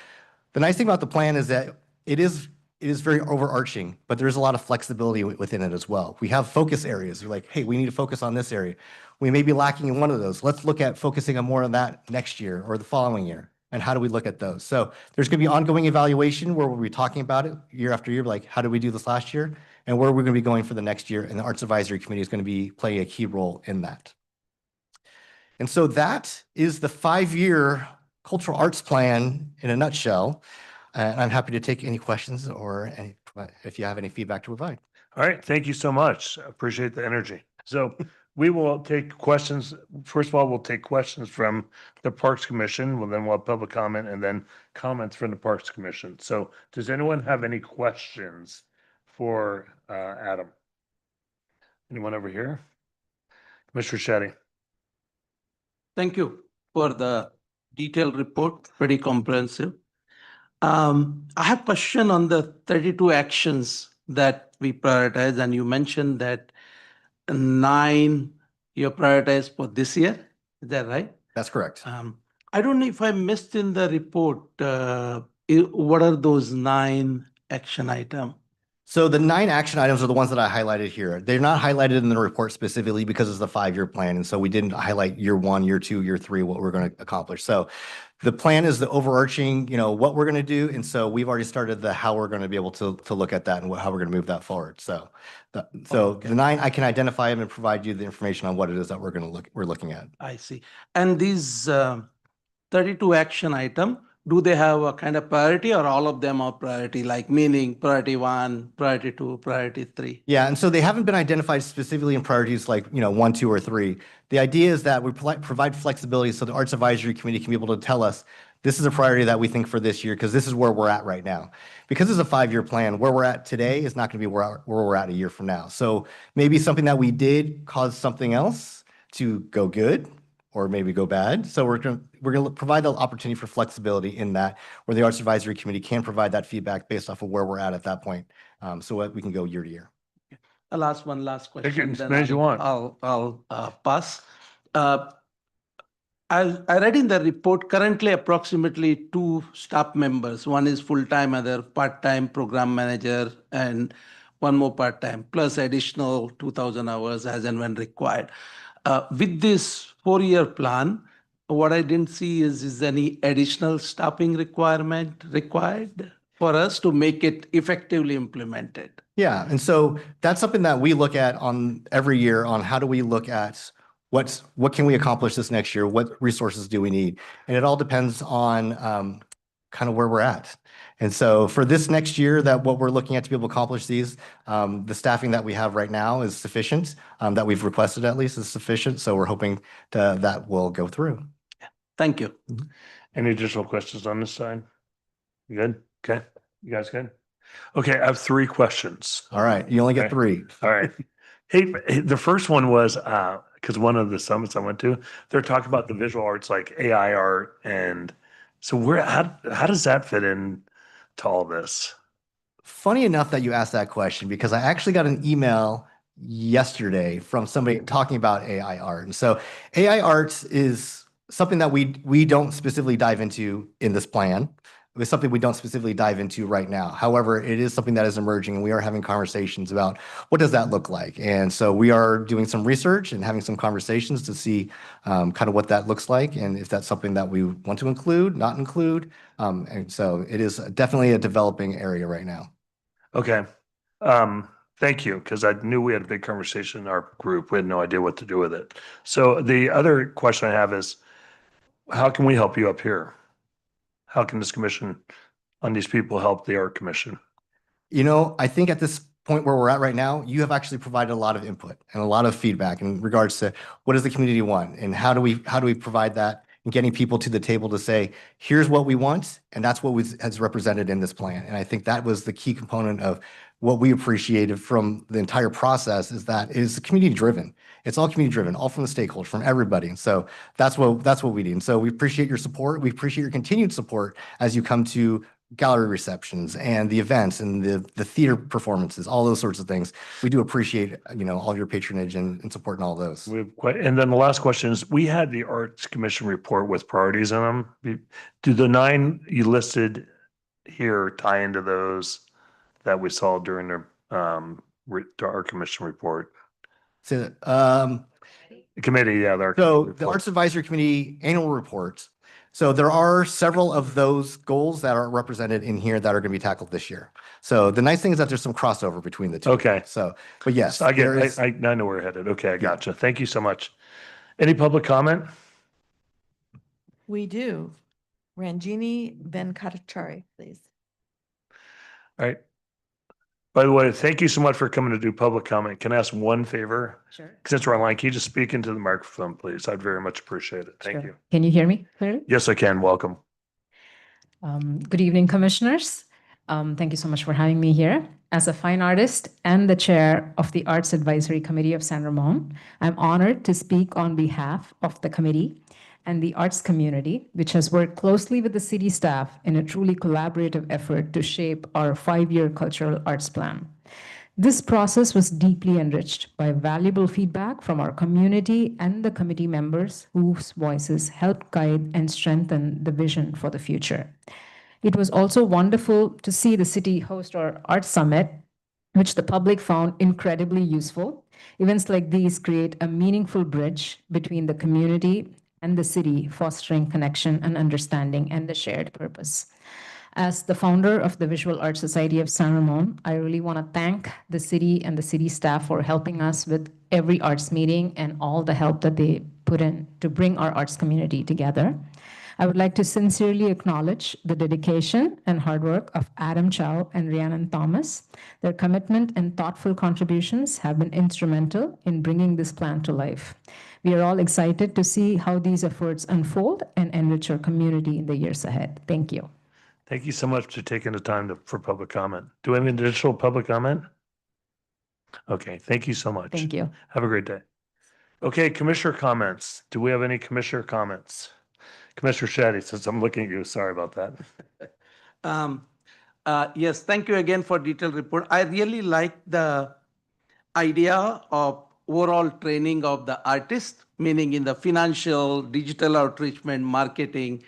The nice thing about the plan is that it is very overarching, but there's a lot of flexibility within it as well. We have focus areas. We're like, hey, we need to focus on this area. We may be lacking in one of those. Let's look at focusing on more on that next year or the following year. And how do we look at those? So there's going to be ongoing evaluation where we'll be talking about it year after year, like how did we do this last year and where we're going to be going for the next year. And the Arts Advisory Committee is going to be playing a key role in that. And so that is the 5-year cultural arts plan in a nutshell. And I'm happy to take any questions or if you have any feedback to provide. All right, thank you so much. Appreciate the energy. So we will take questions. First of all, we'll take questions from the Parks Commission. Well, then we'll have public comment and then comments from the Parks Commission. So does anyone have any questions for Adam? Anyone over here? Mr. Shetty. Thank you for the detailed report, pretty comprehensive. I have a question on the 32 actions that we prioritize, and you mentioned that 9 you prioritize for this year. Is that right? That's correct. I don't know if I missed in the report, what are those 9 action items? So the 9 action items are the ones that I highlighted here. They're not highlighted in the report specifically because it's the 5-year plan. And so we didn't highlight year 1, year 2, year 3, what we're going to accomplish. So the plan is the overarching, what we're going to do. And so we've already started the how we're going to be able to look at that and how we're going to move that forward. So the 9, I can identify them and provide you the information on what it is that we're looking at. I see. And these 32 action item, do they have a kind of priority or all of them are priority, like meaning priority 1, priority 2, priority 3? Yeah, and so they haven't been identified specifically in priorities like, 1, 2, or 3. The idea is that we provide flexibility so the Arts Advisory Committee can be able to tell us, this is a priority that we think for this year because this is where we're at right now. Because it's a 5-year plan, where we're at today is not going to be where we're at a year from now. So maybe something that we did caused something else to go good or maybe go bad. So we're going to provide the opportunity for flexibility in that, where the Arts Advisory Committee can provide that feedback based off of where we're at that point, so we can go year to year. I'll ask one last question. Take it as then many as you want. I'll pass. I read in the report currently approximately 2 staff members. One is full-time, other part-time program manager, and one more part-time, plus additional 2,000 hours as and when required. With this 4-year plan, what I didn't see is any additional staffing requirement required for us to make it effectively implemented? Yeah, and so that's something that we look at on every year on how do we look at what can we accomplish this next year? What resources do we need? And it all depends on kind of where we're at. And so for this next year, that what we're looking at to be able to accomplish these, the staffing that we have right now is sufficient, that we've requested at least is sufficient. So we're hoping that will go through. Thank you. Any additional questions on this side? You good? Okay. You guys good? Okay, I have 3 questions. All right, you only get Okay. 3. All right. Hey, the first one was, because one of the summits I went to, they're talking about the visual arts like AI art. And so how does that fit in to all this? Funny enough that you asked that question because I actually got an email yesterday from somebody talking about AI art. And so AI art is something that we don't specifically dive into in this plan. It's something we don't specifically dive into right now. However, it is something that is emerging and we are having conversations about what does that look like. And so we are doing some research and having some conversations to see kind of what that looks like and if that's something that we want to include, not include. And so it is definitely a developing area right now. Okay. Thank you, because I knew we had a big conversation in our group. We had no idea what to do with it. So the other question I have is, how can we help you up here? How can this commission on these people help the art commission? You know, I think at this point where we're at right now, you have actually provided a lot of input and a lot of feedback in regards to what does the community want and how do we provide that and getting people to the table to say, here's what we want, and that's what has represented in this plan. And I think that was the key component of what we appreciated from the entire process is that it is community driven. It's all community driven, all from the stakeholders, from everybody. And so that's what we need. And so we appreciate your support. We appreciate your continued support as you come to gallery receptions and the events and the theater performances, all those sorts of things. We do appreciate, all your patronage and support in all those. And then the last question is, we had the Arts Commission report with priorities in them. Do the 9 you listed here tie into those that we saw during the Art Commission report? So, The committee, yeah. the Arts Advisory Committee annual report. So there are several of those goals that are represented in here that are going to be tackled this year. So the nice thing is that there's some crossover between the two. Okay. So, but yes, I there is- I know where we're headed. Okay, I gotcha. Thank you so much. Any public comment? We do. Ranjini Venkatachari, please. All right. By the way, thank you so much for coming to do public comment. Can I ask one favor? Sure. Since we're online, can you just speak into the microphone, please? I'd very much appreciate it. Thank Sure. you. Can you hear me clearly? Yes, I can. Welcome. Good evening, commissioners. Thank you so much for having me here. As a fine artist and the chair of the Arts Advisory Committee of San Ramon, I'm honored to speak on behalf of the committee and the arts community, which has worked closely with the city staff in a truly collaborative effort to shape our 5-year cultural arts plan. This process was deeply enriched by valuable feedback from our community and the committee members whose voices helped guide and strengthen the vision for the future. It was also wonderful to see the city host our art summit, which the public found incredibly useful. Events like these create a meaningful bridge between the community and the city, fostering connection and understanding and a shared purpose. As the founder of the Visual Arts Society of San Ramon, I really want to thank the city and the city staff for helping us with every arts meeting and all the help that they put in to bring our arts community together. I would like to sincerely acknowledge the dedication and hard work of Adam Chow and Rhiannon Thomas. Their commitment and thoughtful contributions have been instrumental in bringing this plan to life. We are all excited to see how these efforts unfold and enrich our community in the years ahead. Thank you. Thank you so much for taking the time for public comment. Do we have any additional public comment? Okay, thank you so much. Thank you. Have a great day. Okay, commissioner comments. Do we have any commissioner comments? Commissioner Shaddy, since I'm looking at you, sorry about that. Yes, thank you again for detailed report. I really like the idea of overall training of the artist, meaning in the financial, digital outreachment, marketing.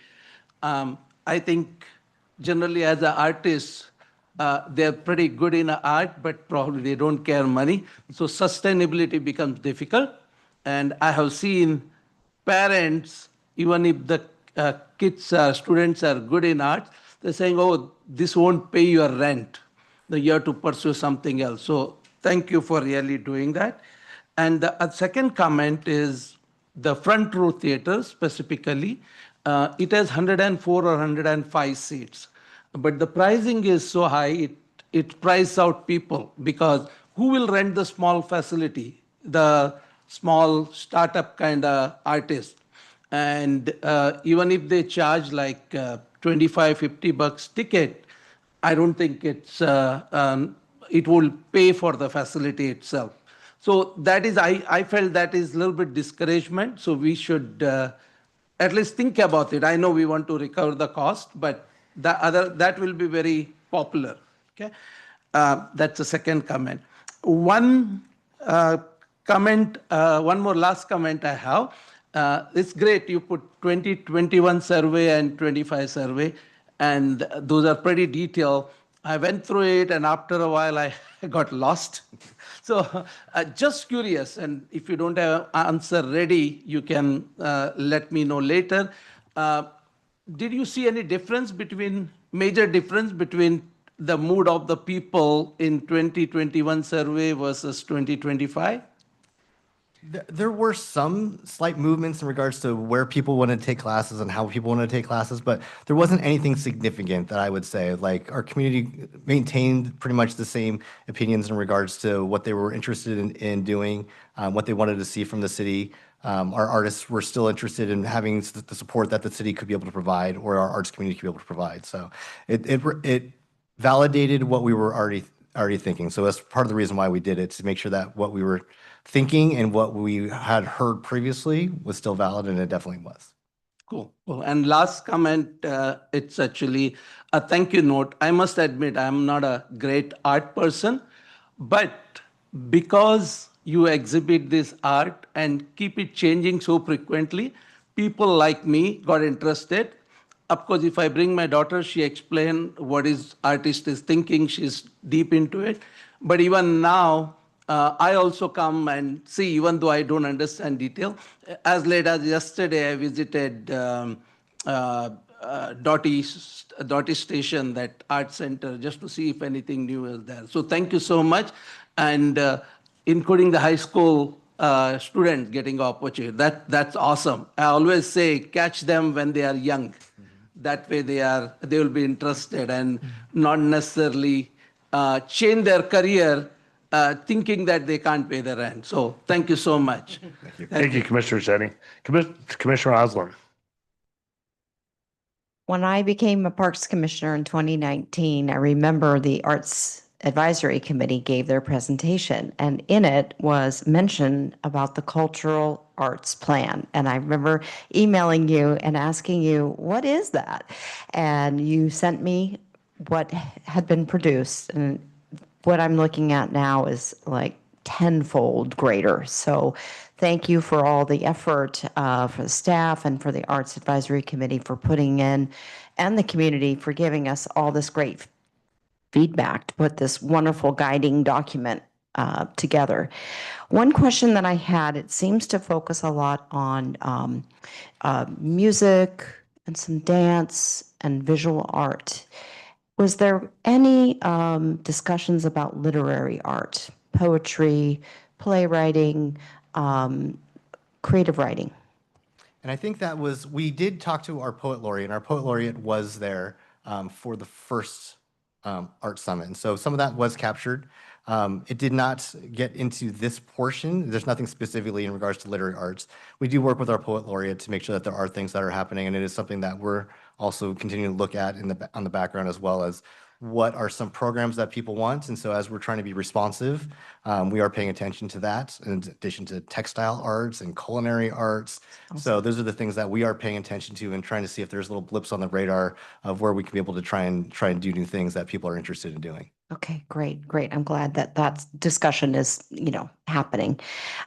I think generally as an artist, they're pretty good in art, but probably they don't care money. So sustainability becomes difficult. And I have seen parents even if the students are good in arts, they're saying, oh, this won't pay your rent. You have to pursue something else. So thank you for really doing that. And the second comment is the front row theater specifically. It has 104 or 105 seats, but the pricing is so high, it prices out people, because who will rent the small facility? The small startup kind of artist. And even if they charge like $25-50 ticket, I don't think it will pay for the facility itself. So that is, I felt that is a little bit discouragement. So we should at least think about it. I know we want to recover the cost, but that will be very popular. Okay, that's the second comment. One more last comment I have. It's great you put 2021 survey and 25 survey, and those are pretty detailed. I went through it, and after a while I got lost. So just curious, and if you don't have answer ready, you can let me know later. Did you see any major difference between the mood of the people in 2021 survey versus 2025? There were some slight movements in regards to where people want to take classes and how people want to take classes, but there wasn't anything significant that I would say. Like, our community maintained pretty much the same opinions in regards to what they were interested in doing, what they wanted to see from the city. Our artists were still interested in having the support that the city could be able to provide, or our arts community could be able to provide. So it validated what we were already thinking. So that's part of the reason why we did it, to make sure that what we were thinking and what we had heard previously was still valid, and it definitely was. Cool. And last comment, it's actually a thank you note. I must admit, I'm not a great art person, but because you exhibit this art and keep it changing so frequently, people like me got interested. Of course, if I bring my daughter, she explain what artist is thinking. She's deep into it. But even now, I also come and see, even though I don't understand detail. As late as yesterday, I visited Doughty Station, that art center, just to see if anything new is there. So thank you so much. And including the high school students getting opportunity. That's awesome. I always say, catch them when they are young. That way they will be interested and not necessarily change their career thinking that they can't pay the rent. So thank you so much. Thank you, Commissioner Zeddy. Commissioner Osland. When I became a Parks Commissioner in 2019, I remember the Arts Advisory Committee gave their presentation, and in it was mention about the Cultural Arts Plan. And I remember emailing you and asking you, what is that? And you sent me what had been produced, and what I'm looking at now is like tenfold greater. So thank you for all the effort for the staff and for the Arts Advisory Committee for putting in, and the community for giving us all this great feedback to put this wonderful guiding document together. One question that I had, it seems to focus a lot on music and some dance and visual art. Was there any discussions about literary art, poetry, playwriting, creative writing? And I think we did talk to our poet laureate, and our poet laureate was there for the first Art Summit. And so some of that was captured. It did not get into this portion. There's nothing specifically in regards to literary arts. We do work with our poet laureate to make sure that there are things that are happening, and it is something that we're also continuing to look at on the background, as well as what are some programs that people want. And so as we're trying to be responsive, we are paying attention to that, in addition to textile arts and culinary arts. So those are the things that we are paying attention to and trying to see if there's little blips on the radar of where we can be able to try and do new things that people are interested in doing. Okay, great. I'm glad that discussion is, happening.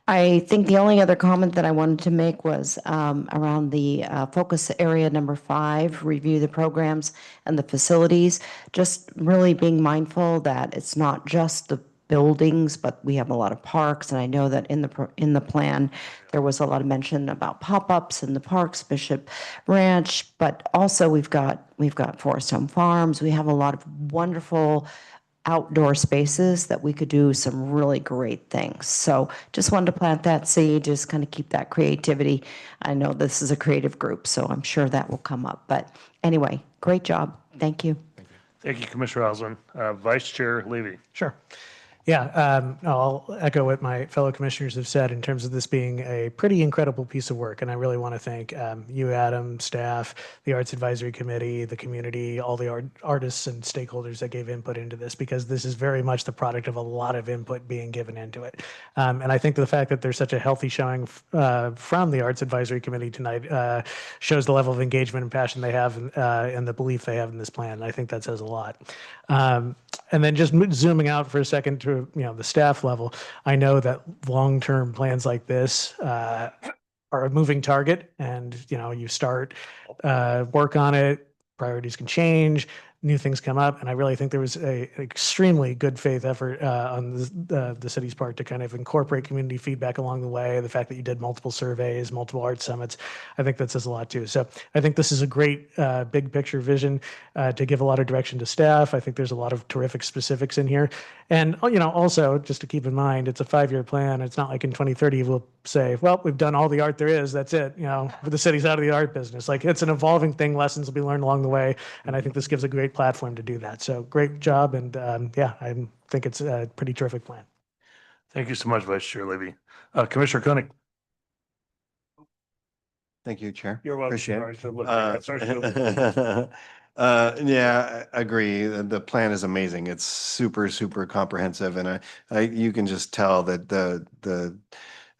I think the only other comment that I wanted to make was around the focus area number 5, review the programs and the facilities. Just really being mindful that it's not just the buildings, but we have a lot of parks. And I know that in the plan, there was a lot of mention about pop-ups in the parks, Bishop Ranch, but also we've got Forest Home Farms. We have a lot of wonderful outdoor spaces that we could do some really great things. So just wanted to plant that seed, just kind of keep that creativity. I know this is a creative group, so I'm sure that will come up. But anyway, great job. Thank you. Thank you, Commissioner Osmond. Vice Chair Levy. Sure. Yeah, I'll echo what my fellow commissioners have said in terms of this being a pretty incredible piece of work. And I really want to thank you, Adam, staff, the Arts Advisory Committee, the community, all the artists and stakeholders that gave input into this, because this is very much the product of a lot of input being given into it. And I think the fact that there's such a healthy showing from the Arts Advisory Committee tonight shows the level of engagement and passion they have and the belief they have in this plan. I think that says a lot. And then just zooming out for a second to the staff level, I know that long-term plans like this are a moving target, and you start work on it, priorities can change, new things come up, and I really think there was an extremely good faith effort on the city's part to kind of incorporate community feedback along the way. The fact that you did multiple surveys, multiple art summits, I think that says a lot too. So I think this is a great big picture vision to give a lot of direction to staff. I think there's a lot of terrific specifics in here. And also just to keep in mind, it's a 5-year plan. It's not like in 2030 we'll say, well, we've done all the art there is. That's it. The city's out of the art business. Like, it's an evolving thing. Lessons will be learned along the way. And I think this gives a great platform to do that. So great job. And I think it's a pretty terrific plan. Thank you so much, Vice Chair Levy. Commissioner Koenig. Thank you, Chair. You're welcome. Appreciate Sorry it. to look like that. Sorry to look. Yeah, I agree. The plan is amazing. It's super, super comprehensive, and you can just tell that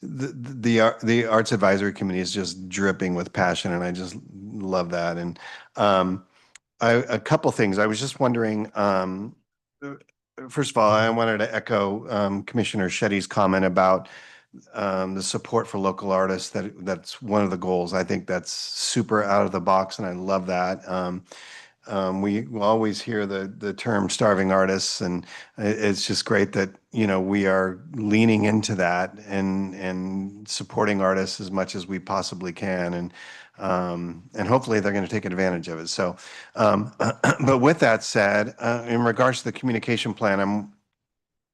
the Arts Advisory Committee is just dripping with passion, and I just love that. And a couple things. I was just wondering. First of all, I wanted to echo Commissioner Shetty's comment about the support for local artists. That's one of the goals. I think that's super out of the box, and I love that. We always hear the term starving artists, and it's just great that we are leaning into that and supporting artists as much as we possibly can, and hopefully they're going to take advantage of it. So, but with that said, in regards to the communication plan,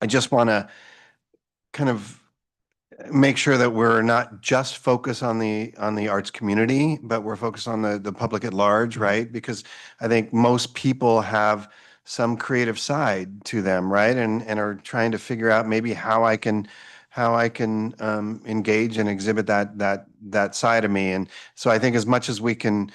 I just want to kind of make sure that we're not just focused on the arts community, but we're focused on the public at large, right? Because I think most people have some creative side to them, right? And are trying to figure out maybe how I can engage and exhibit that side of me. And so I think as much as we can,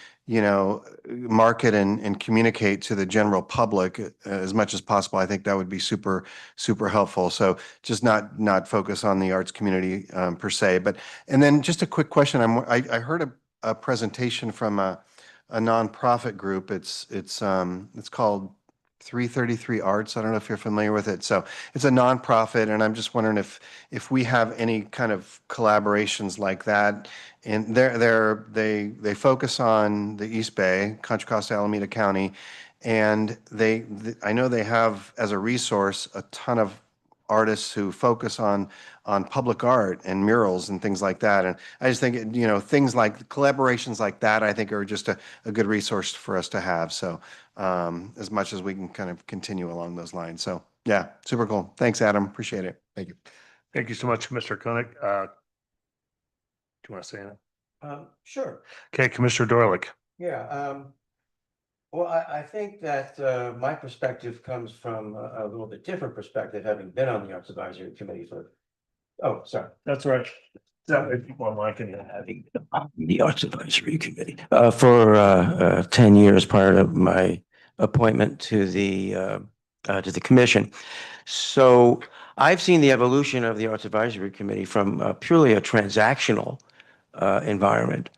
market and communicate to the general public as much as possible, I think that would be super, super helpful. So just not focus on the arts community per se. And then just a quick question. I heard a presentation from a nonprofit group. It's called 333 Arts. I don't know if you're familiar with it. So it's a nonprofit, and I'm just wondering if we have any kind of collaborations like that. And they focus on the East Bay, Contra Costa Alameda County, and I know they have as a resource a ton of artists who focus on public art and murals and things like that. And I just think things like collaborations like that, I think, are just a good resource for us to have. So as much as we can kind of continue along those lines. So yeah, super cool. Thanks, Adam. Appreciate it. Thank you. Thank you so much, Mr. Koenig. Do you want to say anything? Sure. Okay, Commissioner Dorlick. Yeah. Well, I think that my perspective comes from a little bit different perspective, having been on the Arts Advisory Committee sorry. That's right. That way people online can Having been on the Arts Advisory Committee for 10 years prior to my appointment to the commission. So I've seen the evolution of the Arts Advisory Committee from purely a transactional environment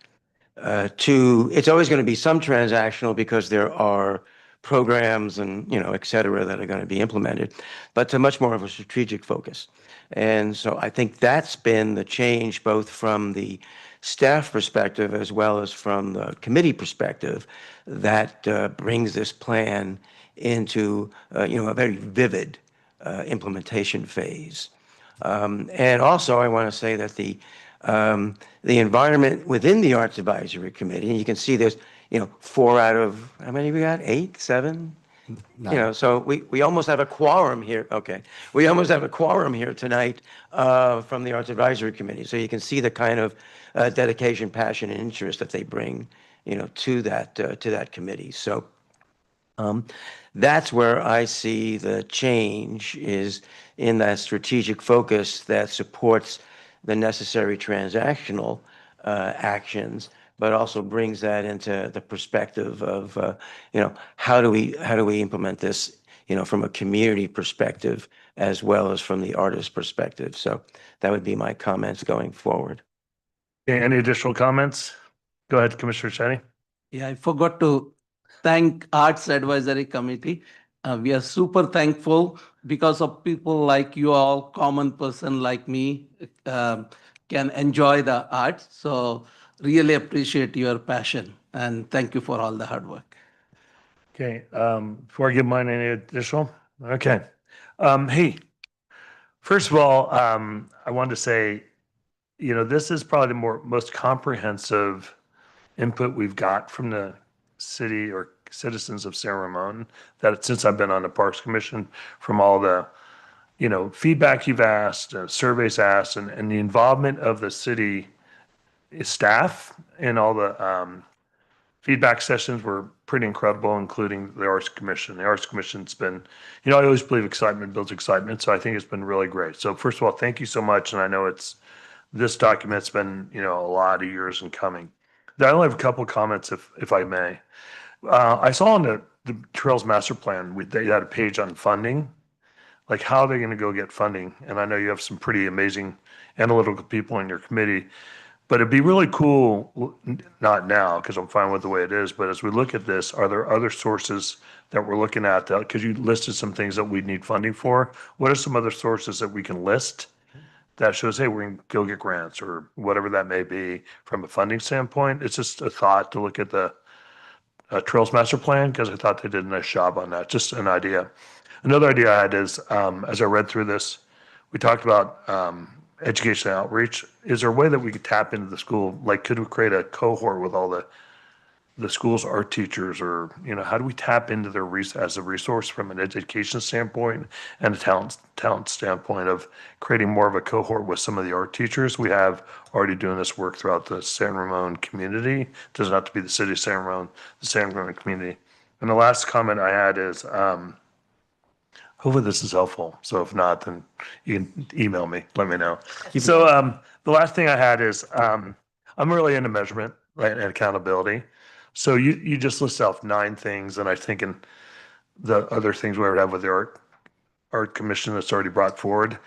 to it's always going to be some transactional because there are programs and et cetera that are going to be implemented, but to much more of a strategic focus. And so I think that's been the change, both from the staff perspective as well as from the committee perspective, that brings this plan into a very vivid implementation phase. And also, I want to say that the environment within the Arts Advisory Committee, and you can see there's, 4 out of, how many we got? 8, 7? So we almost have a quorum here. Okay. We almost have a quorum here tonight from the Arts Advisory Committee. So you can see the kind of dedication, passion, and interest that they bring, to that committee. So that's where I see the change is in that strategic focus that supports the necessary transactional actions, but also brings that into the perspective of, how do we implement this, from a community perspective as well as from the artist perspective. So that would be my comments going forward. Okay, any additional comments? Go ahead, Commissioner Cheney. Yeah, I forgot to thank Arts Advisory Committee. We are super thankful because of people like you all, common person like me, can enjoy the arts. So really appreciate your passion and thank you for all the hard work. Okay, before I give mine, any additional? Okay. Hey, first of all, I wanted to say, this is probably the most comprehensive input we've got from the city or citizens of San Ramon that since I've been on the Parks Commission, from all the, feedback you've asked, surveys asked, and the involvement of the city staff and all the feedback sessions were pretty incredible, including the Arts Commission. The Arts Commission's been, I always believe excitement builds excitement, so I think it's been really great. So first of all, thank you so much, and I know this document's been, a lot of years in coming. I only have a couple of comments, if I may. I saw in the Trails Master Plan, they had a page on funding, like how they're going to go get funding. And I know you have some pretty amazing analytical people in your committee, but it'd be really cool, not now, because I'm fine with the way it is, but as we look at this, are there other sources that we're looking at? Because you listed some things that we need funding for. What are some other sources that we can list that shows, hey, we can go get grants or whatever that may be from a funding standpoint? It's just a thought to look at the Trails Master Plan, because I thought they did a nice job on that. Just an idea. Another idea I had is, as I read through this, we talked about education outreach. Is there a way that we could tap into the school? Like, could we create a cohort with all the school's art teachers, or, how do we tap into their as a resource from an education standpoint and a talent standpoint of creating more of a cohort with some of the art teachers? We have already doing this work throughout the San Ramon community. It doesn't have to be the city of San Ramon, the San Ramon community. And the last comment I had is, hopefully this is helpful. So if not, then you can email me, let me know. So the last thing I had is, I'm really into measurement, right, and accountability. So you just list off 9 things, and I think in the other things we would have with the art commission that's already brought forward,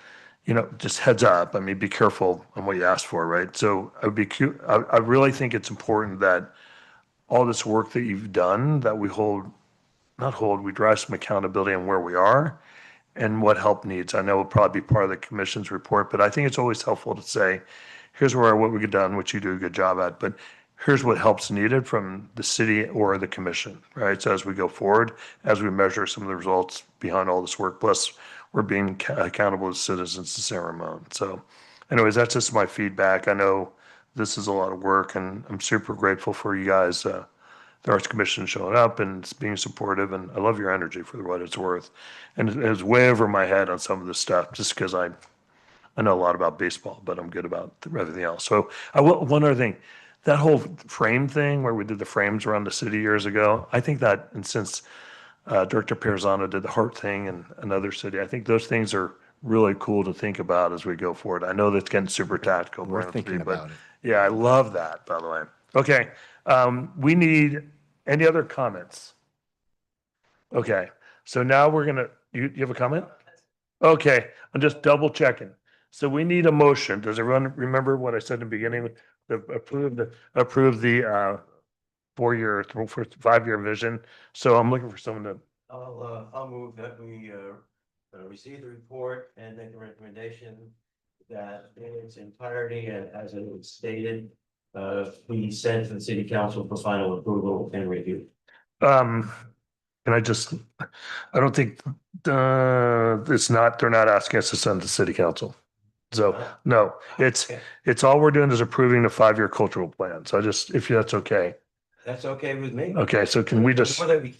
just heads up. I mean, be careful on what you ask for, right? So I really think it's important that all this work that you've done, that we drive some accountability on where we are and what help needs. I know will probably be part of the commission's report, but I think it's always helpful to say, here's what we've done, which you do a good job at, but here's what help's needed from the city or the commission, right? So as we go forward, as we measure some of the results behind all this work, plus we're being accountable as citizens to San Ramon. So anyways, that's just my feedback. I know this is a lot of work, and I'm super grateful for you guys, the Arts Commission showing up and being supportive, and I love your energy for what it's worth. And it was way over my head on some of this stuff, just because I know a lot about baseball, but I'm good about everything else. So one other thing. That whole frame thing where we did the frames around the city years ago, I think that, and since Director Perzano did the Heart thing and another city, I think those things are really cool to think about as we go forward. I know that's getting super tactical. We're thinking about it. Yeah, I love that, by the way. Okay, we need, any other comments? Okay, so now we're gonna, you have a comment? Okay, I'm just double checking. So we need a motion. Does everyone remember what I said in the beginning? Approve the 5-year vision. So I'm looking for someone to, I'll move that we receive the report and make a recommendation that in its entirety and as it was stated, be sent to the city council for final approval and review. can I just, I don't think It's not, they're not asking us to send to city council. So, no, it's all we're doing is approving the 5-year cultural plan. So I just, if that's okay. That's okay with me. Okay, so can we just, More that we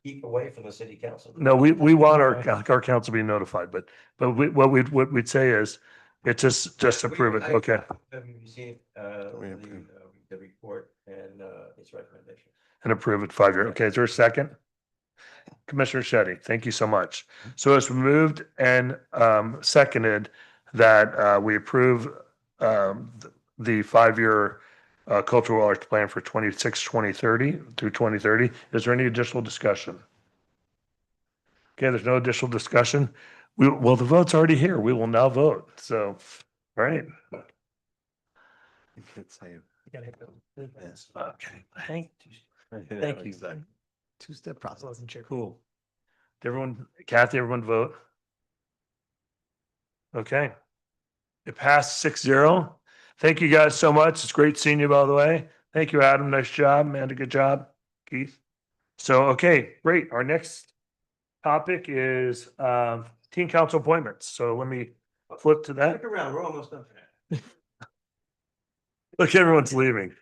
keep away from the city council. no, we want our council to be notified, but what we'd say is, it's just approve it. Okay. Have you received, the report and, its recommendation? And approve it 5-year. Okay, is there a second? Commissioner Shetty, thank you so much. So it's moved and seconded that we approve the 5-year cultural arts plan for 2030 through 2030. Is there any additional discussion? Okay, there's no additional discussion. Well, the vote's already here. We will now vote. So, right. You could say. Okay, thank you. Two-step process. Cool. Did everyone, Kathy, everyone vote? Okay. It passed 6-0. Thank you guys so much. It's great seeing you, by the way. Thank you, Adam. Nice job. Amanda, good job. Keith. So, okay, great. Our next topic is teen council appointments. So let me flip to that. Stick around, we're almost done. Look, everyone's leaving.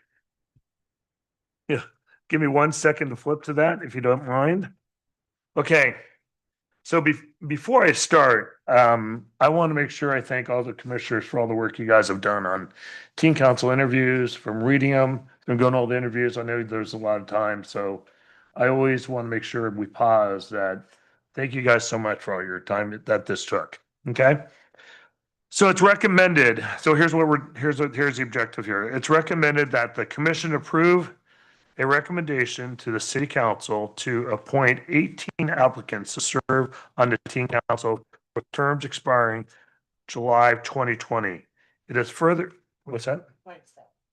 Yeah, give me 1 second to flip to that, if you don't mind. Okay, so before I start, I want to make sure I thank all the commissioners for all the work you guys have done on teen council interviews, from reading them, from going to all the interviews. I know there's a lot of time, so I always want to make sure we pause that. Thank you guys so much for all your time that this took, okay? So it's recommended, so here's the objective here. It's recommended that the commission approve a recommendation to the city council to appoint 18 applicants to serve on the teen council with terms expiring July 2020. It is further, what's that?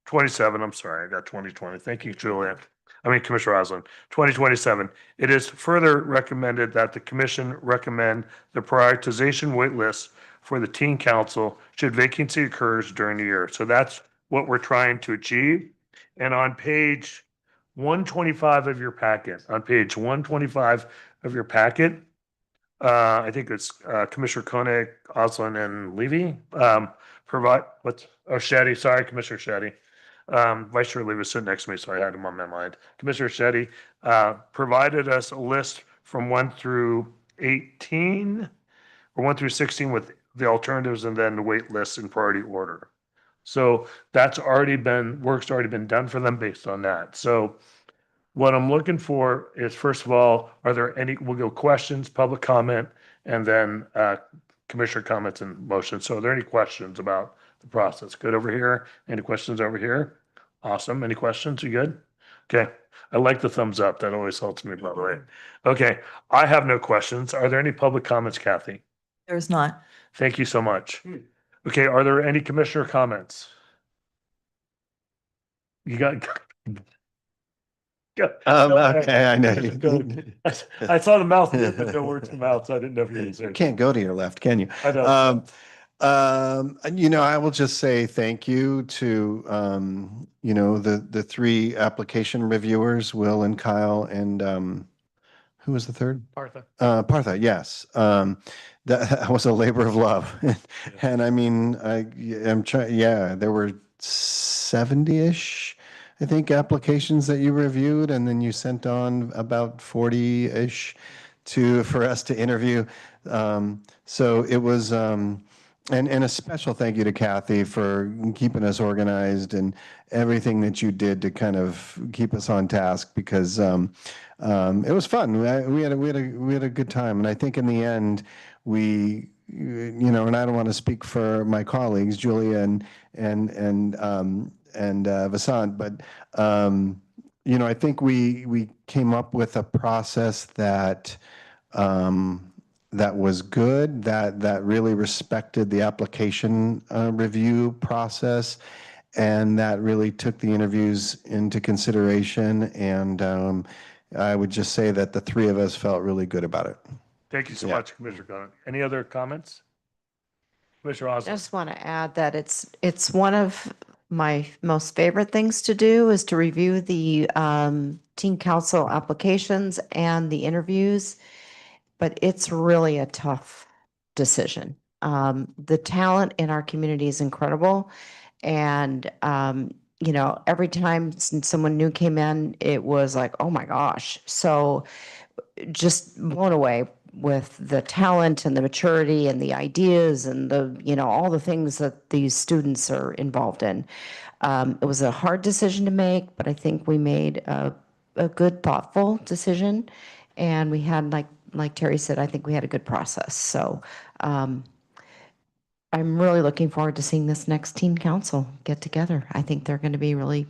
27, I'm sorry, I got 2020. Thank you, Julia. Commissioner Roslin, 2027. It is further recommended that the commission recommend the prioritization wait list for the teen council should vacancy occurs during the year. So that's what we're trying to achieve. And on page 125 of your packet, I think it's Commissioner Koenig, Oslin, and Levy Shetty, sorry, Commissioner Shetty. Vice Chair Levy was sitting next to me, so I had him on my mind. Commissioner Shetty provided us a list from 1 through 18 or 1 through 16 with the alternatives and then the wait lists in priority order. So work's already been done for them based on that. So what I'm looking for is, first of all, we'll go questions, public comment, and then commissioner comments and motions. So are there any questions about the process? Good over here. Any questions over here? Awesome. Any questions? You good? Okay. I like the thumbs up. That always helps me, by the way. Okay. I have no questions. Are there any public comments, Kathy? There's not. Thank you so much. Okay. Are there any commissioner comments? You got. Okay, I know. I saw the mouth, but no words come out, so I didn't know if you were saying. Can't go to your left, can you? I know. I will just say thank you to, the 3 application reviewers, Will and Kyle, and who was the third? Partha. Partha, yes. That was a labor of love. And I'm trying, there were 70-ish, I think, applications that you reviewed, and then you sent on about 40-ish for us to interview. So it was, and a special thank you to Kathy for keeping us organized and everything that you did to kind of keep us on task, because it was fun. We had a good time, and I think in the end and I don't want to speak for my colleagues, Julia and Vasant, but I think we came up with a process that was good, that really respected the application review process, and that really took the interviews into consideration. And I would just say that the 3 of us felt really good about it. Thank you so much, Commissioner Gunn. Any other comments? Commissioner I Osmond? just want to add that it's one of my most favorite things to do is to review the teen council applications and the interviews. but it's really a tough decision. The talent in our community is incredible. And, every time someone new came in, it was like, oh my gosh. So just blown away with the talent and the maturity and the ideas and all the things that these students are involved in. It was a hard decision to make, but I think we made a good, thoughtful decision. And we had, like Terry said, I think we had a good process. So I'm really looking forward to seeing this next teen council get together. I think they're going to be really,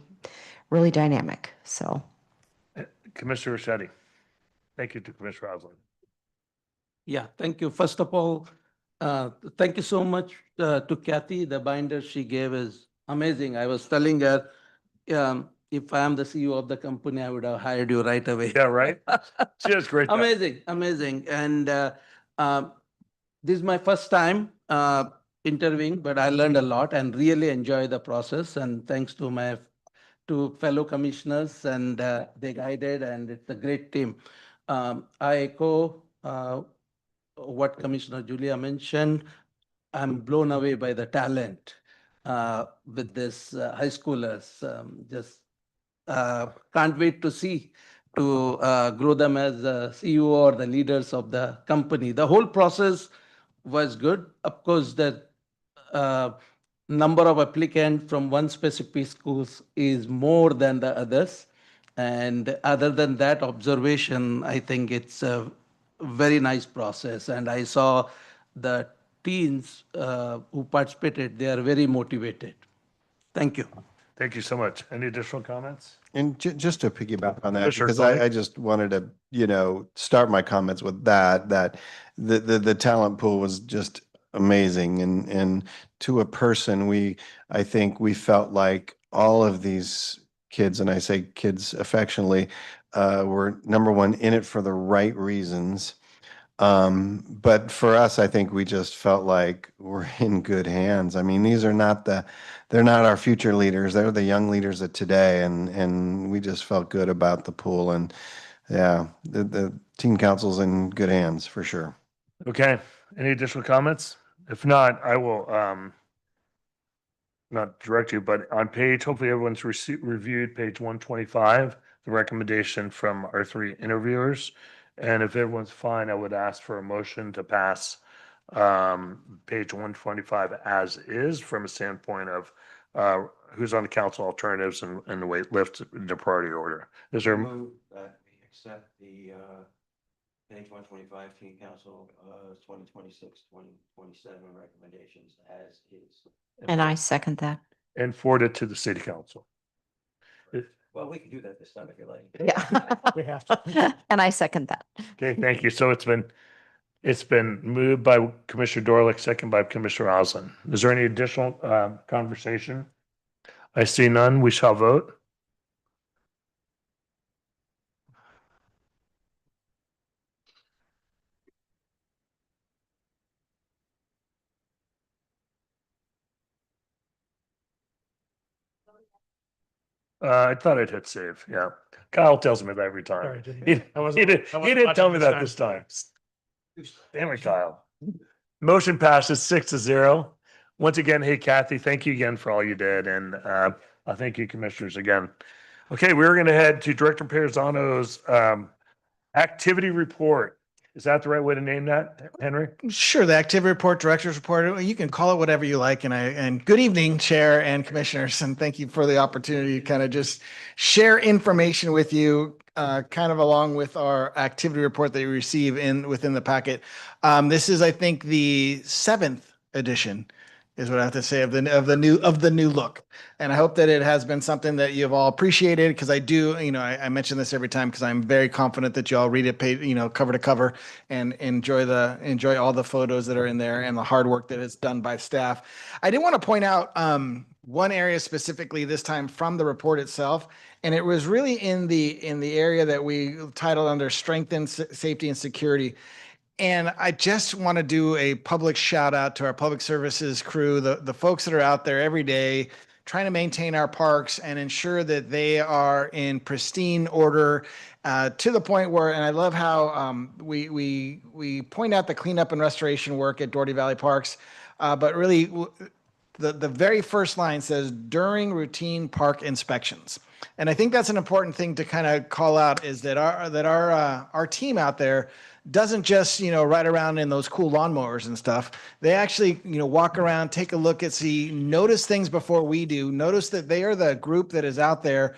really dynamic. So Commissioner Ricchetti. Thank you to Commissioner Osland. Yeah, thank you. First of all, thank you so much to Kathy. The binder she gave is amazing. I was telling her, if I am the CEO of the company, I would have hired you right away. Yeah, right? She does great. job. Amazing, amazing. And this is my first time interviewing, but I learned a lot and really enjoy the process. And thanks to my two fellow commissioners, and they guided, and it's a great team. I echo what Commissioner Julia mentioned. I'm blown away by the talent with this high schoolers. Just can't wait to see to grow them as the CEO or the leaders of the company. The whole process was good. Of course, the number of applicants from one specific schools is more than the others. And other than that observation, I think it's a very nice process. And I saw the teens who participated, they are very motivated. Thank you. Thank you so much. Any additional comments? And just to piggyback on that, Commissioner because Tony? I just wanted to, start my comments with that the talent pool was just amazing. And to a person, I think we felt like all of these kids, and I say kids affectionately, were number one, in it for the right reasons. But for us, I think we just felt like we're in good hands. I mean, they're not our future leaders. They're the young leaders of today. And we just felt good about the pool. And yeah, the teen council's in good hands for sure. Okay. Any additional comments? If not, I will not direct you, but on page, hopefully everyone's reviewed page 125, the recommendation from our three interviewers. And if everyone's fine, I would ask for a motion to pass page 125 as is from a standpoint of who's on the council alternatives and the way lift the priority order. Is there? Move that we accept the page 125 teen council 2026-2027 recommendations as is. and I second that. And forward it to the city council. Well, we can do that this time if you like. Yeah. We have to. And I second that. Okay, thank you. So it's been moved by Commissioner Dorlick, second by Commissioner Osland. Is there any additional conversation? I see none. We shall vote. I thought I'd hit save. Yeah. Kyle tells me that every time. Sorry, didn't He you? I wasn't- didn't, I he wasn't didn't tell me watching that this this time. Damn it, Kyle. Motion passes 6-0. Once again, hey Kathy, thank you again for all you did. And I thank you commissioners again. Okay, we're going to head to Director Perizano's activity report. Is that the right way to name that, Henry? Sure, the activity report, director's report, you can call it whatever you like. And good evening, Chair and Commissioners, and thank you for the opportunity to kind of just share information with you, kind of along with our activity report that you receive within the packet. This is, I think, the 7th edition, is what I have to say, of the new look. And I hope that it has been something that you've all appreciated, because I do, I mention this every time because I'm very confident that you all read it, cover to cover, and enjoy all the photos that are in there and the hard work that is done by staff. I did want to point out one area specifically this time from the report itself, and it was really in the area that we titled under Strengthen Safety and Security. And I just want to do a public shout out to our public services crew, the folks that are out there every day trying to maintain our parks and ensure that they are in pristine order, to the point where, and I love how we point out the cleanup and restoration work at Doherty Valley Parks, but really the very first line says during routine park inspections. And I think that's an important thing to kind of call out, is that our team out there doesn't just, ride around in those cool lawnmowers and stuff. They actually, walk around, take a look at, notice things before we do. Notice that they are the group that is out there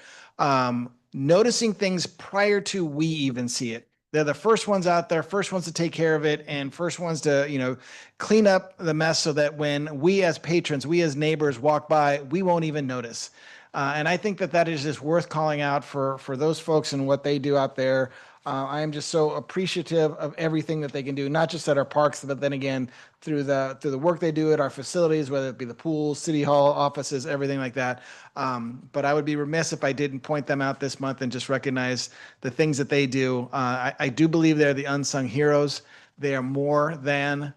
noticing things prior to we even see it. They're the first ones out there, first ones to take care of it, and first ones to, clean up the mess so that when we as patrons, we as neighbors walk by, we won't even notice. And I think that is just worth calling out for those folks and what they do out there. I am just so appreciative of everything that they can do, not just at our parks, but then again, through the work they do at our facilities, whether it be the pools, city hall, offices, everything like that. But I would be remiss if I didn't point them out this month and just recognize the things that they do. I do believe they're the unsung heroes. They are more than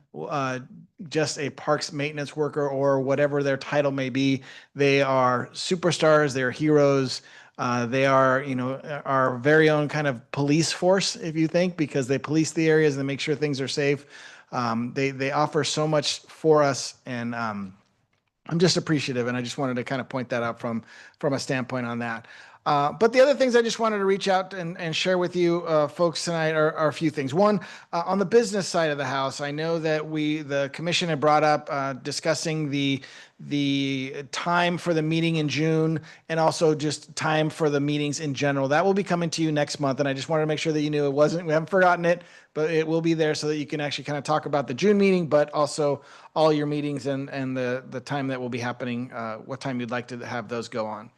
just a parks maintenance worker or whatever their title may be. They are superstars. They are heroes. They are, our very own kind of police force, if you think, because they police the areas and make sure things are safe. They offer so much for us, and I'm just appreciative. And I just wanted to kind of point that out from a standpoint on that. But the other things I just wanted to reach out and share with you folks tonight are a few things. One, on the business side of the house, I know that the commission had brought up discussing the time for the meeting in June, and also just time for the meetings in general. That will be coming to you next month. And I just wanted to make sure that you knew we haven't forgotten it, but it will be there so that you can actually kind of talk about the June meeting, but also all your meetings and the time that will be happening, what time you'd like to have those go on.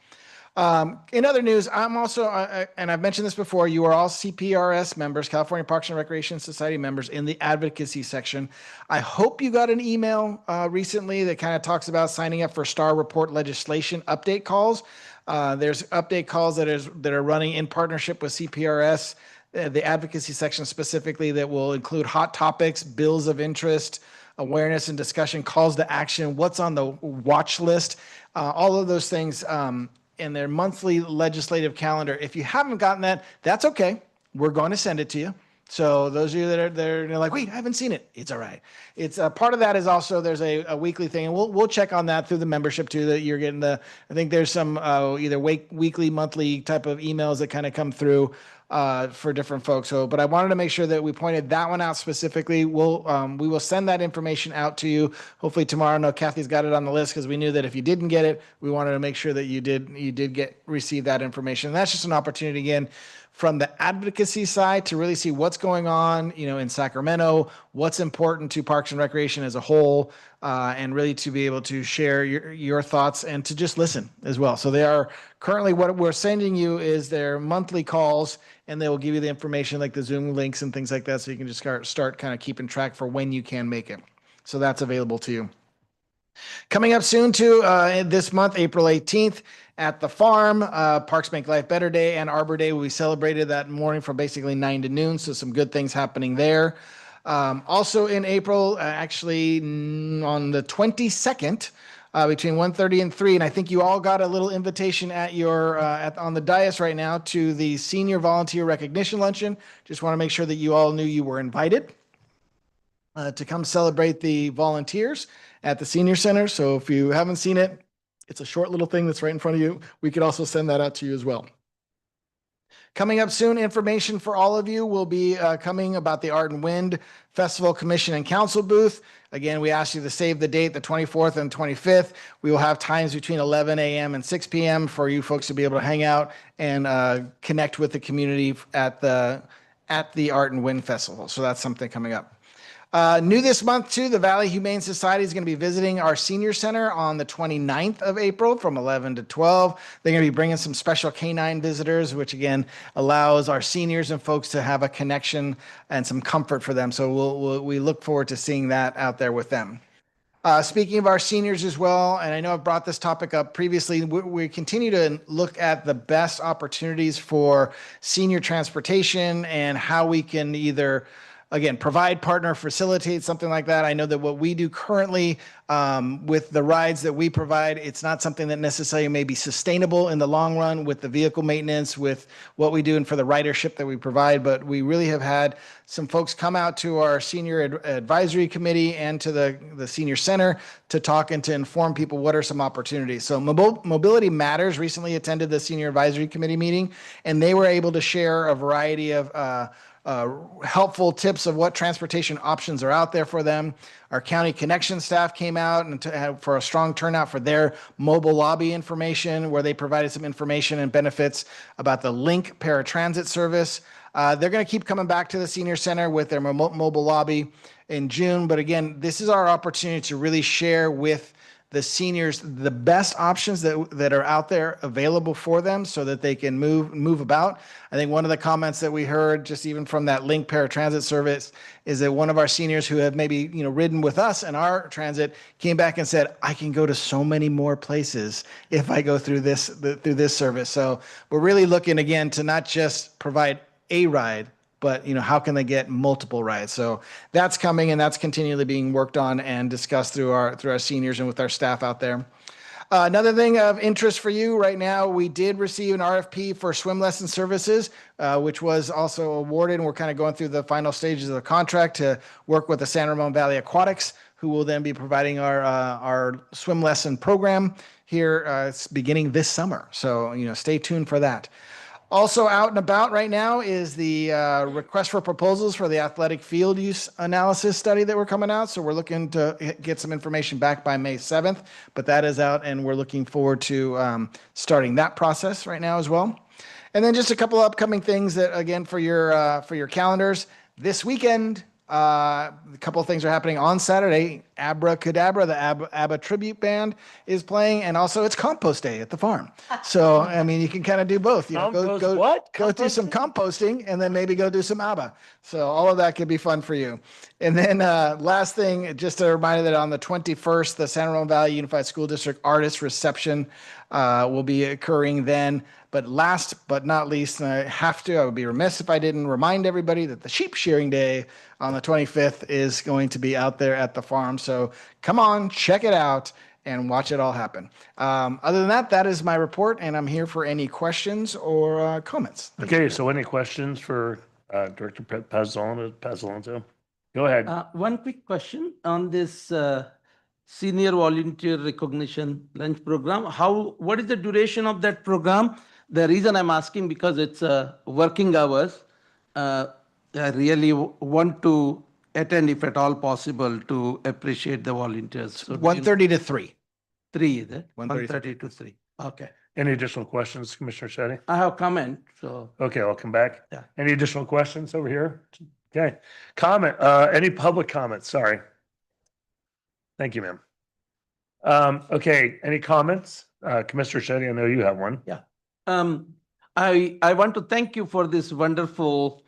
In other news, I'm also, and I've mentioned this before, you are all CPRS members, California Parks and Recreation Society members, in the advocacy section. I hope you got an email recently that kind of talks about signing up for STAR Report legislation update calls. There's update calls that are running in partnership with CPRS, the advocacy section specifically, that will include hot topics, bills of interest, awareness and discussion, calls to action, what's on the watch list, all of those things. In their monthly legislative calendar. If you haven't gotten that, that's okay. We're going to send it to you. So those of you that are like, wait, I haven't seen it. It's all right. It's part of that is also there's a weekly thing, and we'll check on that through the membership too. That you're getting I think there's some either weekly, monthly type of emails that kind of come through for different folks. So, but I wanted to make sure that we pointed that one out specifically. We will send that information out to you hopefully tomorrow. No, Kathy's got it on the list because we knew that if you didn't get it, we wanted to make sure that you did receive that information. And that's just an opportunity again from the advocacy side to really see what's going on, in Sacramento, what's important to Parks and Recreation as a whole, and really to be able to share your thoughts and to just listen as well. So they are currently, what we're sending you is their monthly calls, and they will give you the information like the Zoom links and things like that. So you can just start kind of keeping track for when you can make it. So that's available to you. Coming up soon too, this month, April 18th, at the farm, Parks Make Life Better Day and Arbor Day will be celebrated that morning from basically 9 to noon. So some good things happening there. Also in April, actually on the 22nd, between 1:30 and 3, and I think you all got a little invitation at your on the dais right now to the Senior Volunteer Recognition Luncheon. Just want to make sure that you all knew you were invited to come celebrate the volunteers at the Senior Center. So if you haven't seen it, it's a short little thing that's right in front of you. We could also send that out to you as well. Coming up soon, information for all of you will be coming about the Art and Wind Festival Commission and Council booth. Again, we ask you to save the date, the 24th and 25th. We will have times between 11 a.m. and 6 p.m. for you folks to be able to hang out and connect with the community at the Art and Wind Festival. So that's something coming up. New this month too, the Valley Humane Society is going to be visiting our senior center on the 29th of April from 11 to 12. They're going to be bringing some special canine visitors, which again allows our seniors and folks to have a connection and some comfort for them. So we look forward to seeing that out there with them. Speaking of our seniors as well, and I know I've brought this topic up previously, we continue to look at the best opportunities for senior transportation and how we can either again, provide, partner, facilitate, something like that. I know that what we do currently with the rides that we provide, it's not something that necessarily may be sustainable in the long run with the vehicle maintenance, with what we do and for the ridership that we provide. But we really have had some folks come out to our senior advisory committee and to the senior center to talk and to inform people what are some opportunities. So Mobility Matters recently attended the senior advisory committee meeting, and they were able to share a variety of helpful tips of what transportation options are out there for them. Our county connection staff came out and for a strong turnout for their mobile lobby information, where they provided some information and benefits about the Link paratransit service. They're going to keep coming back to the senior center with their mobile lobby in June. But again, this is our opportunity to really share with the seniors the best options that are out there available for them so that they can move about. I think one of the comments that we heard just even from that Link paratransit service is that one of our seniors who have maybe ridden with us in our transit came back and said, I can go to so many more places if I go through this service. So we're really looking again to not just provide a ride, but how can they get multiple rides? So that's coming, and that's continually being worked on and discussed through our seniors and with our staff out there. Another thing of interest for you right now, we did receive an RFP for swim lesson services, which was also awarded, and we're kind of going through the final stages of the contract to work with the San Ramon Valley Aquatics, who will then be providing our swim lesson program here beginning this summer. So stay tuned for that. Also out and about right now is the request for proposals for the athletic field use analysis study that we're coming out. So we're looking to get some information back by May 7th, but that is out, and we're looking forward to starting that process right now as well. And then just a couple upcoming things that, again, for your calendars. This weekend, a couple of things are happening on Saturday. Abracadabra, the ABBA tribute band, is playing, and also it's compost day at the farm. So I mean, you can kind of do both. Go do some composting, and then maybe go do some ABBA. So all of that could be fun for you. And then last thing, just a reminder that on the 21st, the San Ramon Valley Unified School District Artist Reception will be occurring then. But last but not least, and I would be remiss if I didn't remind everybody that the sheep shearing day on the 25th is going to be out there at the farm. So come on, check it out and watch it all happen. Other than that is my report, and I'm here for any questions or comments. Okay, so any questions for Director Pazzolonzo? Go ahead. One quick question on this senior volunteer recognition lunch program. What is the duration of that program? The reason I'm asking, because it's working hours. I really want to attend, if at all possible, to appreciate the volunteers. So 1:30 to 3. 3, is it? 1:30 1:30 to 3. Okay. Any additional questions, Commissioner Shetty? I have comment, so. Okay, I'll come back. Yeah. Any additional questions over here? Okay. Comment, any public comments? Sorry. Thank you, ma'am. Okay, any comments? Commissioner Shetty, I know you have one. Yeah. I want to thank you for this wonderful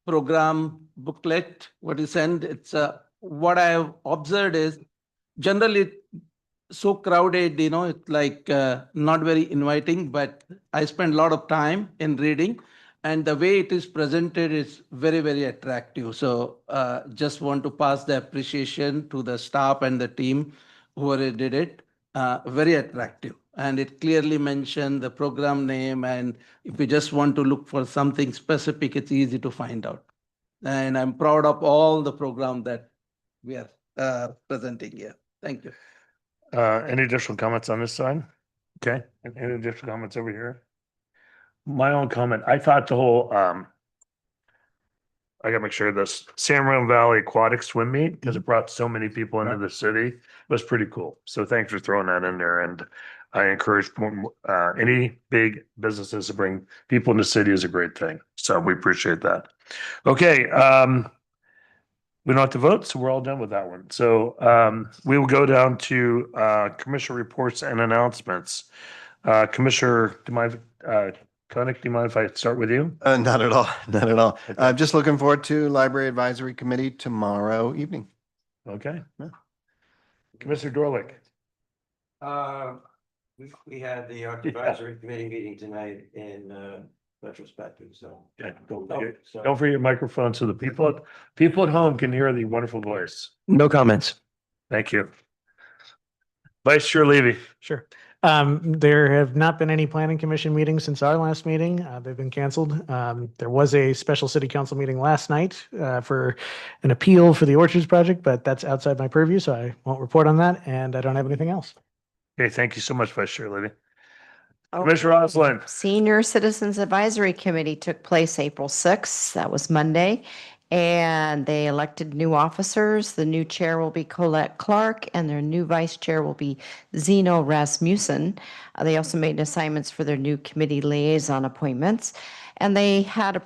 program booklet, what you send. It's what I have observed is generally so crowded, it's like not very inviting, but I spend a lot of time in reading, and the way it is presented is very, very attractive. So just want to pass the appreciation to the staff and the team who did it. Very attractive. And it clearly mentioned the program name, and if you just want to look for something specific, it's easy to find out. And I'm proud of all the program that we are presenting here. Thank you. Any additional comments on this side? Okay, any additional comments over here? My own comment, I thought the whole, I gotta make sure this San Ramon Valley Aquatic Swim Meet, because it brought so many people into the city, was pretty cool. So thanks for throwing that in there. And I encourage any big businesses to bring people in the city is a great thing. So we appreciate that. Okay, we don't have to vote, so we're all done with that one. So we will go down to commissioner reports and announcements. Commissioner, Koenig, do you mind if I start with you? Not at all. Not at all. I'm just looking forward to Library Advisory Committee tomorrow evening. Okay. Commissioner Dorlick. We had the Art Advisory Committee meeting tonight, and retrospective, so. Yeah, don't Oh, forget, sorry. don't forget your microphone so the people at home can hear the wonderful voice. No comments. Thank you. Vice Chair Levy. Sure. There have not been any planning commission meetings since our last meeting. They've been canceled. There was a special city council meeting last night for an appeal for the Orchards project, but that's outside my purview, so I won't report on that, and I don't have anything else. Okay, thank you so much, Vice Chair Levy. Okay. Commissioner Osland. Senior Citizens Advisory Committee took place April 6th. That was Monday. And they elected new officers. The new chair will be Colette Clark, and their new vice chair will be Zeno Rasmussen. They also made assignments for their new committee liaison appointments. And they had a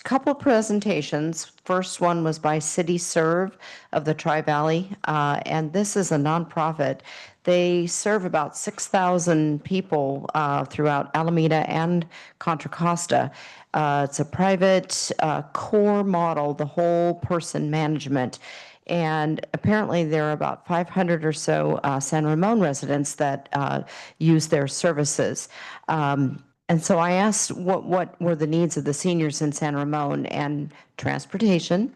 couple presentations. First one was by City Serve of the Tri-Valley, and this is a nonprofit. They serve about 6,000 people throughout Alameda and Contra Costa. It's a private core model, the whole person management. And apparently there are about 500 or so San Ramon residents that use their services. And so I asked what were the needs of the seniors in San Ramon, and transportation,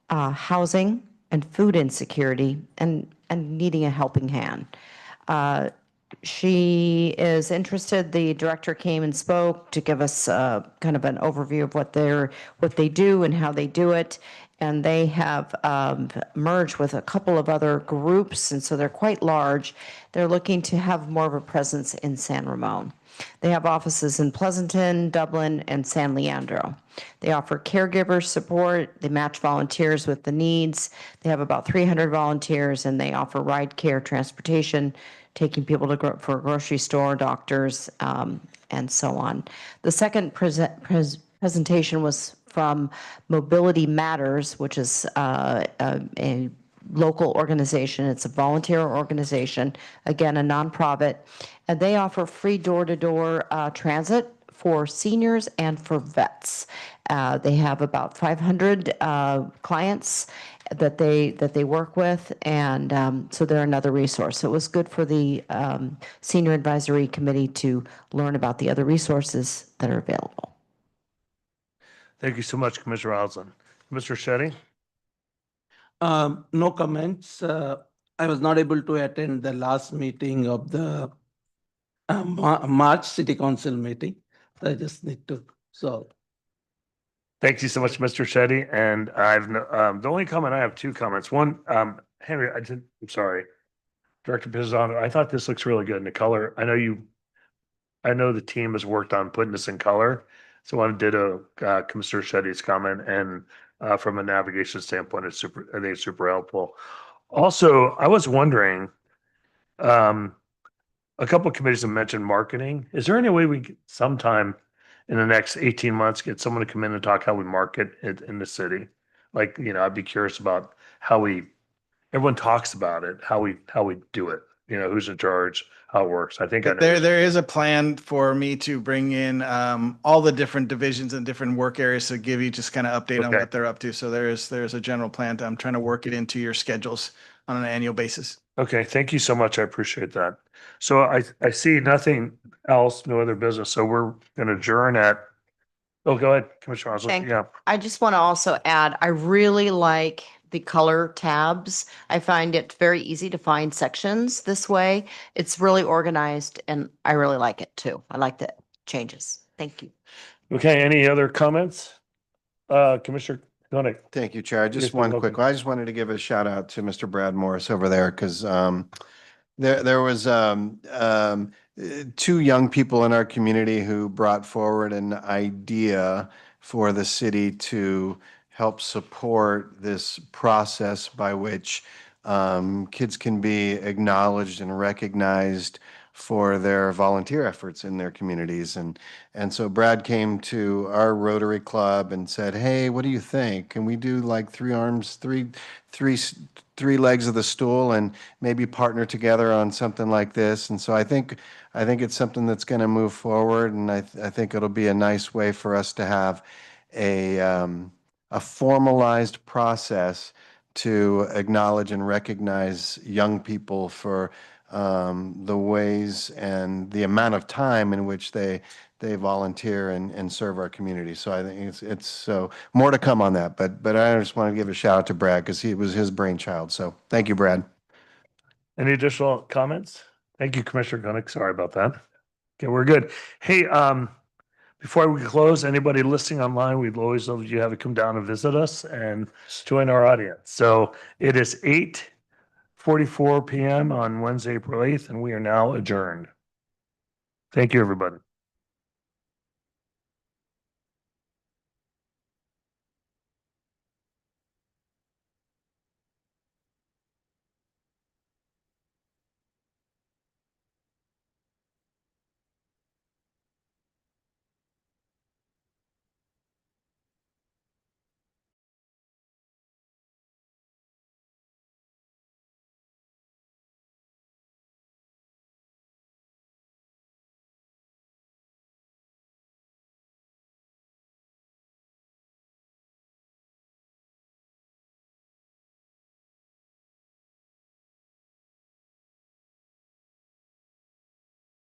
housing, and food insecurity, and needing a helping hand. She is interested. The director came and spoke to give us kind of an overview of what they do and how they do it. And they have merged with a couple of other groups, and so they're quite large. They're looking to have more of a presence in San Ramon. They have offices in Pleasanton, Dublin, and San Leandro. They offer caregiver support. They match volunteers with the needs. They have about 300 volunteers, and they offer ride care transportation, taking people to for a grocery store, doctors, and so on. The second presentation was from Mobility Matters, which is a local organization. It's a volunteer organization, again, a nonprofit, and they offer free door-to-door transit for seniors and for vets. They have about 500 clients that they work with, and so they're another resource. So it was good for the Senior Advisory Committee to learn about the other resources that are available. Thank you so much, Commissioner Osland. Mr. Shetty? No comments. I was not able to attend the last meeting of the March City Council meeting. So I just need to, so. Thank you so much, Mr. Shetty. And the only comment, I have two comments. One, Henry, I'm sorry. Director Pizzano, I thought this looks really good in the color. I know the team has worked on putting this in color. So I want to ditto Commissioner Shetty's comment, and from a navigation standpoint, I think it's super helpful. Also, I was wondering, a couple of committees have mentioned marketing. Is there any way we could sometime in the next 18 months get someone to come in and talk how we market it in the city? Like, I'd be curious about how everyone talks about it, how we do it, who's in charge, how it works. I think I know. There is a plan for me to bring in all the different divisions and different work areas to give you just kind of update on Okay. what they're up to. So there's a general plan. I'm trying to work it into your schedules on an annual basis. Okay, thank you so much. I appreciate that. So I see nothing else, no other business. So we're going to adjourn oh, go ahead, Commissioner Osler. Thank- Yeah. I just want to also add, I really like the color tabs. I find it very easy to find sections this way. It's really organized, and I really like it too. I like the changes. Thank you. Okay, any other comments? Commissioner Koenig. Thank you, Chair. Yes, Just you're one quick, welcome. I just wanted to give a shout out to Mr. Brad Morris over there, because there was two young people in our community who brought forward an idea for the city to help support this process by which kids can be acknowledged and recognized for their volunteer efforts in their communities. And so Brad came to our Rotary Club and said, "Hey, what do you think? Can we do like three legs of the stool and maybe partner together on something like this?" And so I think it's something that's going to move forward, and I think it'll be a nice way for us to have a formalized process to acknowledge and recognize young people for the ways and the amount of time in which they volunteer and serve our community. So I think it's so more to come on that. But I just want to give a shout out to Brad because it was his brainchild. So thank you, Brad. Any additional comments? Thank you, Commissioner Gunnick. Sorry about that. Okay, we're good. Hey, before we close, anybody listening online, we'd always love you to have to come down and visit us and join our audience. So it is 8:44 p.m. on Wednesday, April 8th, and we are now adjourned. Thank you, everybody.